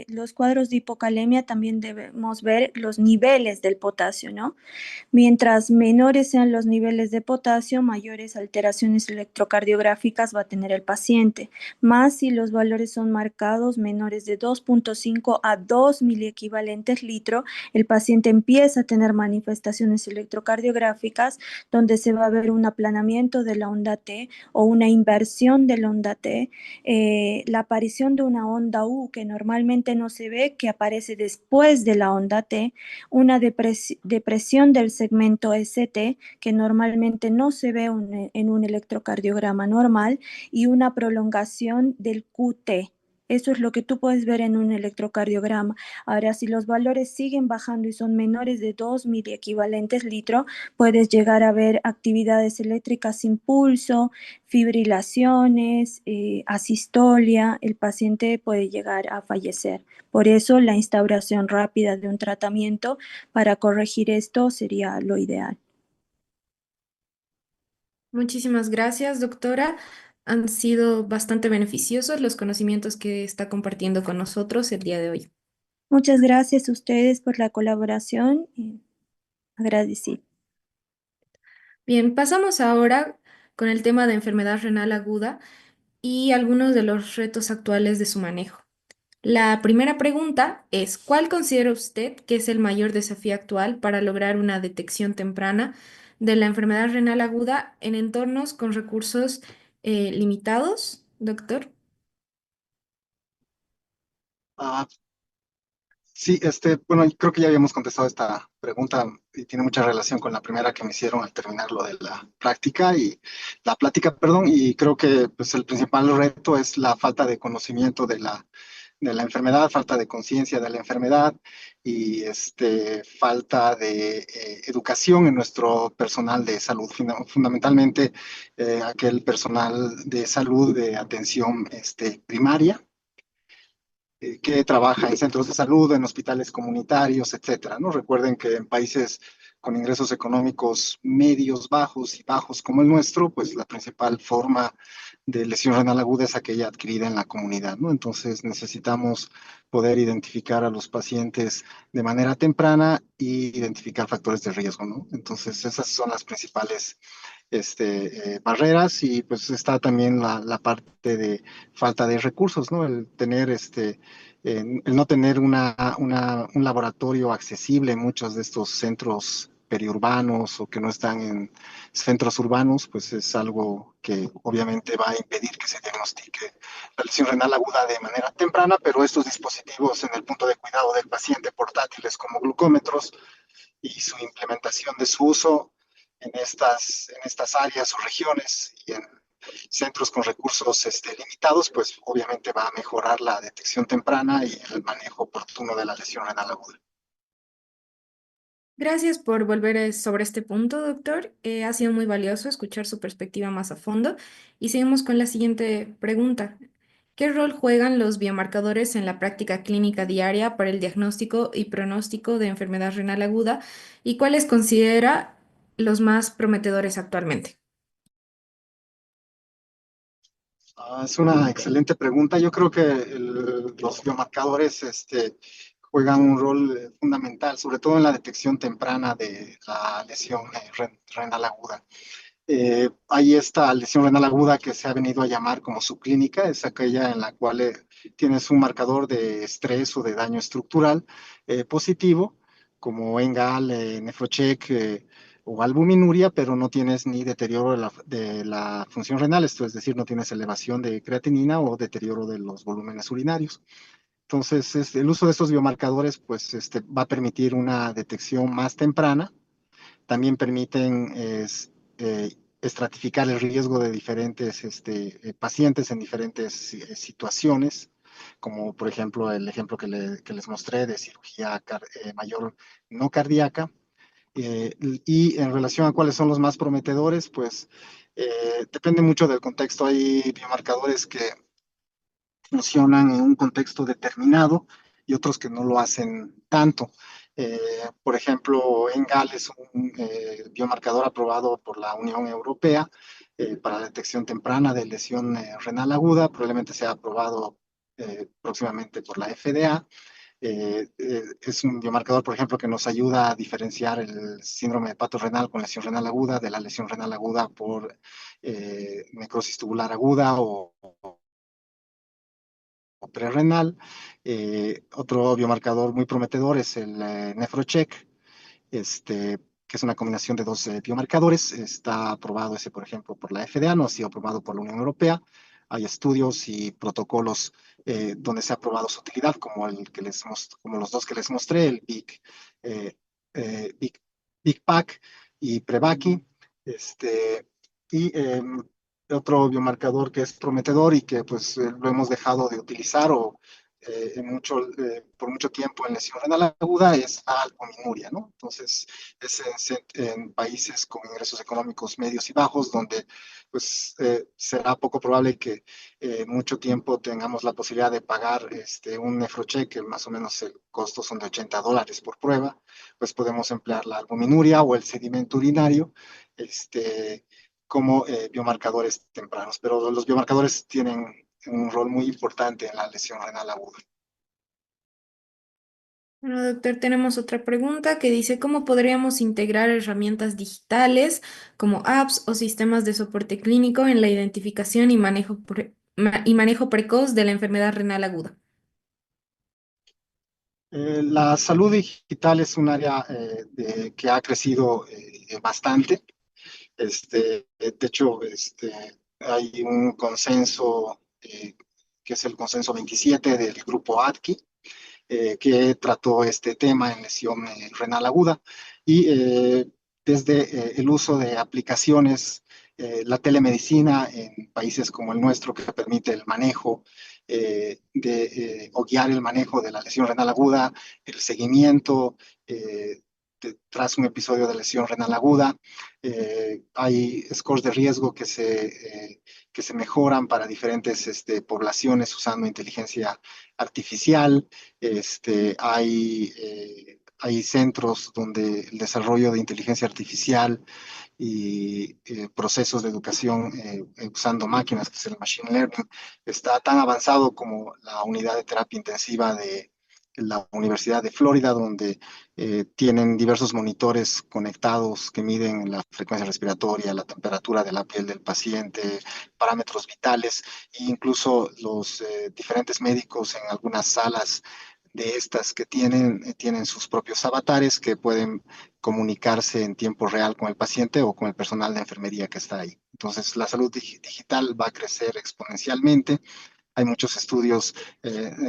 los cuadros de hipocalemia también debemos ver los niveles del potasio, ¿no? Mientras menores sean los niveles de potasio, mayores alteraciones electrocardiográficas va a tener el paciente. Más si los valores son marcados menores de 2.5 a 2 miliequivalentes litro, el paciente empieza a tener manifestaciones electrocardiográficas donde se va a ver un aplanamiento de la onda T o una inversión de la onda T. La la aparición de una onda U que normalmente no se ve, que aparece después de la onda T, una depresión del segmento ST que normalmente no se ve en un electrocardiograma normal y una prolongación del QT. Eso es lo que tú puedes ver en un electrocardiograma. Ahora, si los valores siguen bajando y son menores de 2 miliequivalentes litro, puedes llegar a ver actividades eléctricas sin pulso, fibrilaciones, asistolia. El paciente puede llegar a fallecer. Por eso, la instauración rápida de un tratamiento para corregir esto sería lo ideal. Muchísimas gracias, doctora. Han sido bastante beneficiosos los conocimientos que está compartiendo con nosotros el día de hoy. Muchas gracias a ustedes por la colaboración. Agradecido. Bien, pasamos ahora con el tema de enfermedad renal aguda y algunos de los retos actuales de su manejo. La primera pregunta es, ¿cuál considera usted que es el mayor desafío actual para lograr una detección temprana de la enfermedad renal aguda en entornos con recursos limitados, doctor? Ah, sí, bueno, creo que ya habíamos contestado esta pregunta y tiene mucha relación con la primera que me hicieron al terminar lo de la práctica y la plática, perdón, y creo que pues, el principal reto es la falta de conocimiento de la enfermedad, falta de conciencia de la enfermedad y falta de educación en nuestro personal de salud, fundamentalmente aquel personal de salud de atención primaria que trabaja en centros de salud, en hospitales comunitarios, etcétera, ¿no? Recuerden que en países con ingresos económicos medios, bajos y bajos como el nuestro, pues la principal forma de lesión renal aguda es aquella adquirida en la comunidad, ¿no? Entonces necesitamos poder identificar a los pacientes de manera temprana y identificar factores de riesgo, ¿no? Entonces esas son las principales barreras y pues está también la parte de falta de recursos, ¿no? El tener el no tener un laboratorio accesible en muchos de estos centros periurbanos o que no están en centros urbanos, pues es algo que obviamente va a impedir que se diagnostique la lesión renal aguda de manera temprana, pero estos dispositivos en el punto de cuidado del paciente portátiles como glucómetros y su implementación de su uso en estas áreas o regiones y en centros con recursos limitados, pues obviamente va a mejorar la detección temprana y el manejo oportuno de la lesión renal aguda. Gracias por volver sobre este punto, doctor. Ha sido muy valioso escuchar su perspectiva más a fondo. Y seguimos con la siguiente pregunta. ¿Qué rol juegan los biomarcadores en la práctica clínica diaria para el diagnóstico y pronóstico de enfermedad renal aguda y cuáles considera los más prometedores actualmente? Es una excelente pregunta. Yo creo que los biomarcadores juegan un rol fundamental, sobre todo en la detección temprana de la lesión renal aguda. Hay esta lesión renal aguda que se ha venido a llamar como subclínica, es aquella en la cual tienes un marcador de estrés o de daño estructural positivo, como ENGAL, NEFROCHECK o albuminuria, pero no tienes ni deterioro de la función renal, esto es decir, no tienes elevación de creatinina o deterioro de los volúmenes urinarios. Entonces, el uso de estos biomarcadores pues, va a permitir una detección más temprana. También permiten estratificar el riesgo de diferentes pacientes en diferentes situaciones, como por ejemplo el ejemplo que les mostré de cirugía mayor no cardíaca. Y en relación a cuáles son los más prometedores, pues depende mucho del contexto. Hay biomarcadores que funcionan en un contexto determinado y otros que no lo hacen tanto. Eh, por ejemplo, ENGAL es un biomarcador aprobado por la Unión Europea para la detección temprana de lesión renal aguda, probablemente sea aprobado próximamente por la FDA. Es un biomarcador, por ejemplo, que nos ayuda a diferenciar el síndrome de pato renal con lesión renal aguda de la lesión renal aguda por necrosis tubular aguda o prerrenal. Otro biomarcador muy prometedor es el NEFROCHECK, que es una combinación de dos biomarcadores. Está aprobado ese, por ejemplo, por la FDA, no ha sido aprobado por la Unión Europea. hay estudios y protocolos donde se ha probado su utilidad, como los dos que les mostré, el eh, Big, Big Pack y Prevaki. Y otro biomarcador que es prometedor y que pues lo hemos dejado de utilizar por mucho tiempo en lesión renal aguda es la albuminuria, ¿no? Entonces, en países con ingresos económicos medios y bajos, donde pues será poco probable que mucho tiempo tengamos la posibilidad de pagar un nefrocheck, que más o menos el costo son de $80 por prueba, pues podemos emplear la albuminuria o el sedimento urinario, como biomarcadores tempranos, pero los biomarcadores tienen un rol muy importante en la lesión renal aguda. Bueno, doctor, tenemos otra pregunta que dice, ¿cómo podríamos integrar herramientas digitales como apps o sistemas de soporte clínico en la identificación y manejo precoz de la enfermedad renal aguda? La salud digital es un área que ha crecido bastante. De hecho, hay un consenso que es el consenso 27 del grupo ADKI, que trató este tema en lesión renal aguda y desde el uso de aplicaciones, la telemedicina en países como el nuestro que permite el manejo o guiar el manejo de la lesión renal aguda, el seguimiento tras un episodio de lesión renal aguda. Hay scores de riesgo que se mejoran para diferentes poblaciones usando inteligencia artificial. Hay centros donde el desarrollo de inteligencia artificial y procesos de educación usando máquinas, que es el machine learning, está tan avanzado como la unidad de terapia intensiva de la Universidad de Florida, donde tienen diversos monitores conectados que miden la frecuencia respiratoria, la temperatura de la piel del paciente, parámetros vitales, e incluso los diferentes médicos en algunas salas de estas que tienen sus propios avatares que pueden comunicarse en tiempo real con el paciente o con el personal de enfermería que está ahí. Entonces, la salud digital va a crecer exponencialmente. Hay muchos estudios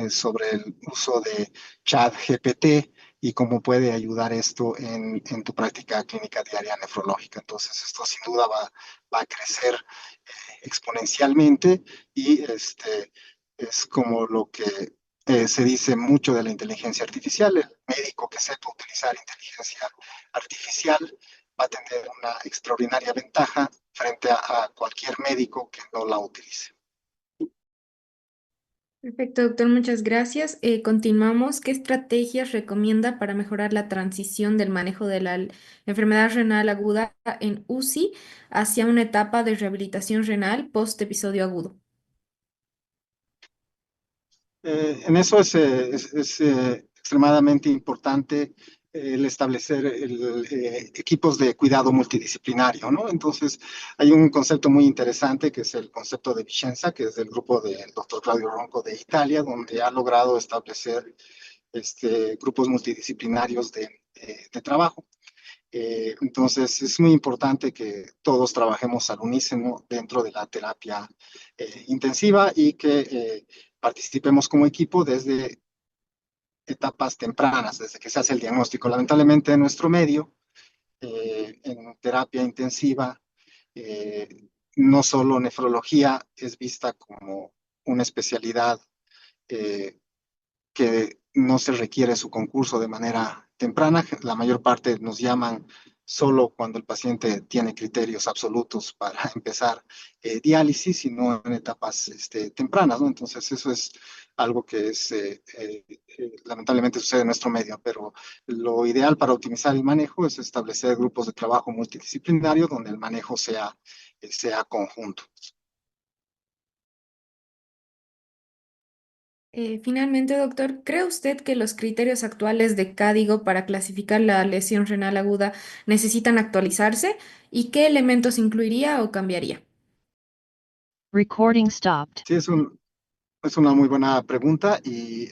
sobre el uso de ChatGPT y cómo puede ayudar esto en tu práctica clínica diaria nefrológica. Entonces, esto sin duda va a crecer exponencialmente y es como lo que se dice mucho de la inteligencia artificial. El médico que sepa utilizar inteligencia artificial va a tener una extraordinaria ventaja frente a cualquier médico que no la utilice. Perfecto, doctor, muchas gracias. Continuamos. ¿Qué estrategias recomienda para mejorar la transición del manejo de la enfermedad renal aguda en UCI hacia una etapa de rehabilitación renal post episodio agudo? En eso es extremadamente importante el establecer equipos de cuidado multidisciplinario, ¿no? Entonces, hay un concepto muy interesante que es el concepto de Vicenza, que es del grupo del doctor Claudio Ronco de Italia, donde ha logrado establecer grupos multidisciplinarios de trabajo. Entonces, es muy importante que todos trabajemos al unísono dentro de la terapia intensiva y que participemos como equipo desde etapas tempranas, desde que se hace el diagnóstico. Lamentablemente, en nuestro medio, en terapia intensiva, no solo nefrología es vista como una especialidad que no se requiere su concurso de manera temprana. La mayor parte nos llaman solo cuando el paciente tiene criterios absolutos para empezar diálisis y no en etapas tempranas, ¿no? Entonces eso es algo que lamentablemente sucede en nuestro medio, pero lo ideal para optimizar el manejo es establecer grupos de trabajo multidisciplinarios donde el manejo sea conjunto. Finalmente, doctor, ¿cree usted que los criterios actuales de CADIGO para clasificar la lesión renal aguda necesitan actualizarse? ¿Y qué elementos incluiría o cambiaría? Recording stopped. Sí, es una muy buena pregunta y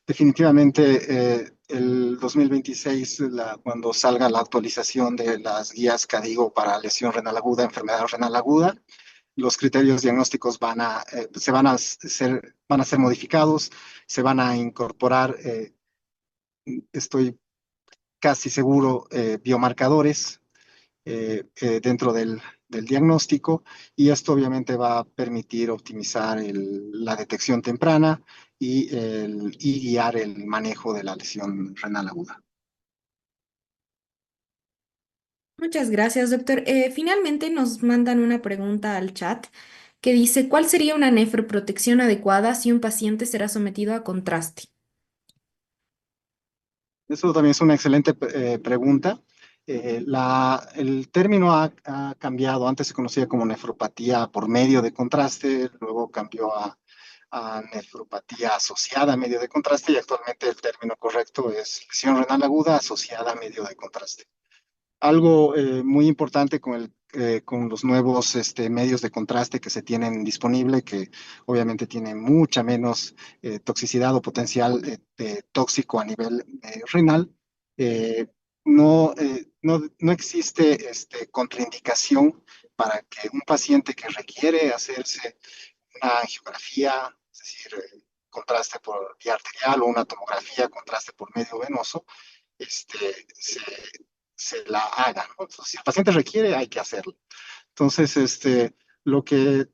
definitivamente el 2026, cuando salga la actualización de las guías CADIGO para lesión renal aguda, enfermedad renal aguda, los criterios diagnósticos van a ser modificados, se van a incorporar, estoy casi seguro, biomarcadores dentro del diagnóstico, y esto obviamente va a permitir optimizar la detección temprana y guiar el manejo de la lesión renal aguda. Muchas gracias, doctor. Finalmente nos mandan una pregunta al chat que dice, ¿cuál sería una nefroprotección adecuada si un paciente será sometido a contraste? Eso también es una excelente pregunta. El término ha cambiado. Antes se conocía como nefropatía por medio de contraste, luego cambió a nefropatía asociada a medio de contraste, y actualmente el término correcto es lesión renal aguda asociada a medio de contraste. Algo muy importante con los nuevos medios de contraste que se tienen disponible, que obviamente tienen mucha menos toxicidad o potencial tóxico a nivel renal. eh, no existe contraindicación para que un paciente que requiere hacerse una angiografía, es decir, contraste por vía arterial, o una tomografía, contraste por medio venoso, este, se, se la haga, ¿no? Entonces, si el paciente requiere, hay que hacerlo. Entonces, lo que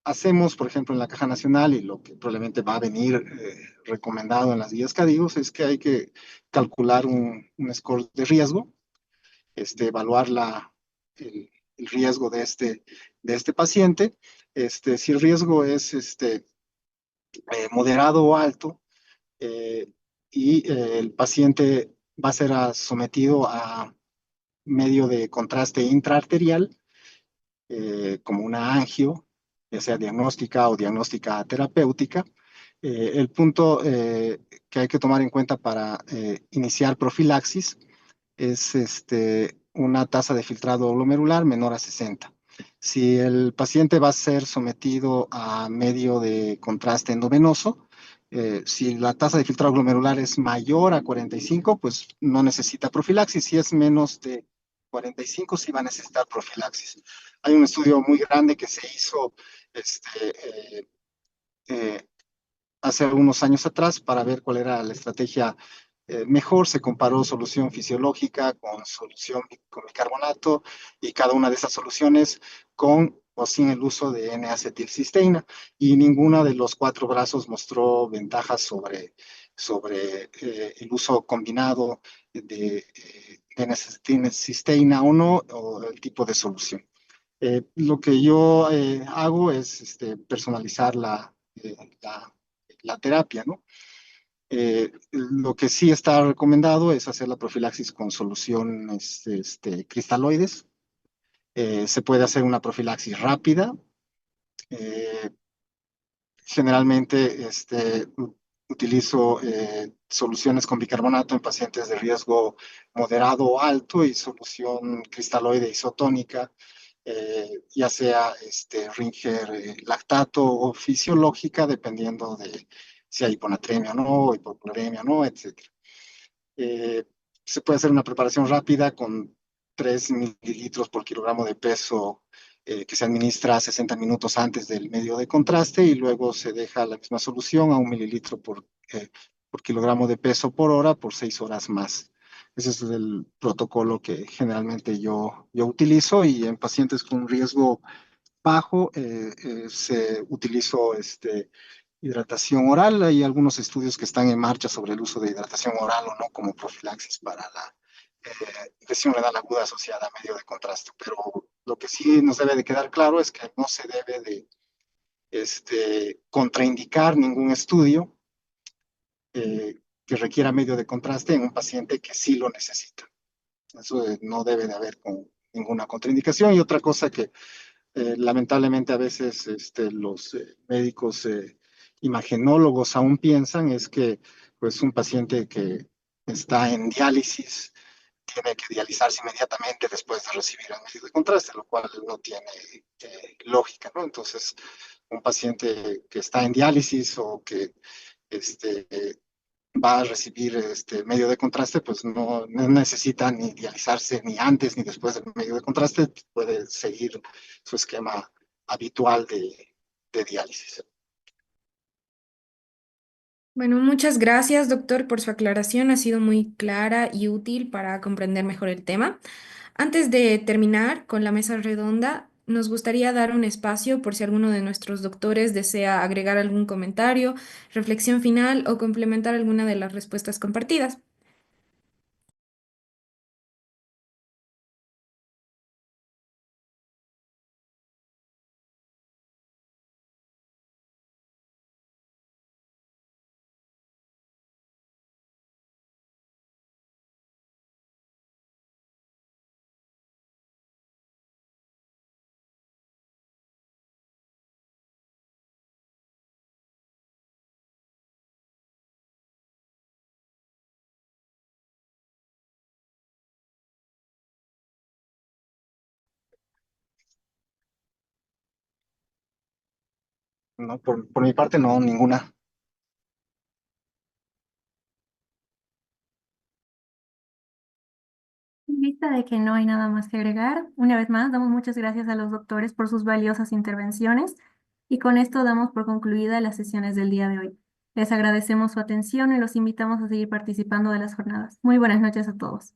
hacemos, por ejemplo, en la Caja Nacional, y lo que probablemente va a venir recomendado en las guías CADIGOS, es que hay que calcular un score de riesgo, evaluar el riesgo de este paciente. Si el riesgo es moderado o alto, eh, el paciente va a ser sometido a medio de contraste intraarterial, como una angio, ya sea diagnóstica o diagnóstica terapéutica. El punto que hay que tomar en cuenta para iniciar profilaxis es una tasa de filtrado glomerular menor a 60. Si el paciente va a ser sometido a medio de contraste endovenoso, si la tasa de filtrado glomerular es mayor a 45, pues no necesita profilaxis. Si es menos de 45, sí va a necesitar profilaxis. Hay un estudio muy grande que se hizo eh, hace algunos años atrás para ver cuál era la estrategia mejor. Se comparó solución fisiológica con solución con bicarbonato, y cada una de esas soluciones con o sin el uso de N-acetilcisteína, y ninguna de los 4 brazos mostró ventajas sobre el uso combinado de N-acetilcisteína o no, o el tipo de solución. Lo que yo hago es personalizar la terapia, ¿no? Lo que sí está recomendado es hacer la profilaxis con soluciones cristaloides. Se puede hacer una profilaxis rápida. Eh, Generalmente utilizo soluciones con bicarbonato en pacientes de riesgo moderado o alto, y solución cristaloide isotónica, ya sea Ringer lactato o fisiológica, dependiendo de si hay hiponatremia o no, hipocloremia o no, etc. Eh, Se puede hacer una preparación rápida con 3 mililitros por kilogramo de peso, que se administra 60 minutos antes del medio de contraste, y luego se deja la misma solución a 1 mililitro por kilogramo de peso por hora por 6 horas más. Ese es el protocolo que generalmente yo utilizo, y en pacientes con riesgo bajo se utilizó hidratación oral. Hay algunos estudios que están en marcha sobre el uso de hidratación oral o no como profilaxis para la lesión renal aguda asociada a medio de contraste. Pero lo que sí nos debe de quedar claro es que no se debe de contraindicar ningún estudio que requiera medio de contraste en un paciente que sí lo necesita. Eso no debe de haber ninguna contraindicación. Y otra cosa que lamentablemente a veces los médicos imagenólogos aún piensan es que pues un paciente que está en diálisis tiene que dializarse inmediatamente después de recibir el medio de contraste, lo cual no tiene lógica, ¿no? Entonces, un paciente que está en diálisis o que va a recibir este medio de contraste, pues no necesita ni dializarse ni antes ni después del medio de contraste, puede seguir su esquema habitual de diálisis. Bueno, muchas gracias, doctor, por su aclaración. Ha sido muy clara y útil para comprender mejor el tema. Antes de terminar con la mesa redonda, nos gustaría dar un espacio por si alguno de nuestros doctores desea agregar algún comentario, reflexión final o complementar alguna de las respuestas compartidas. No, por mi parte, no, ninguna. En vista de que no hay nada más que agregar, una vez más damos muchas gracias a los doctores por sus valiosas intervenciones y con esto damos por concluida las sesiones del día de hoy. Les agradecemos su atención y los invitamos a seguir participando de las jornadas. Muy buenas noches a todos.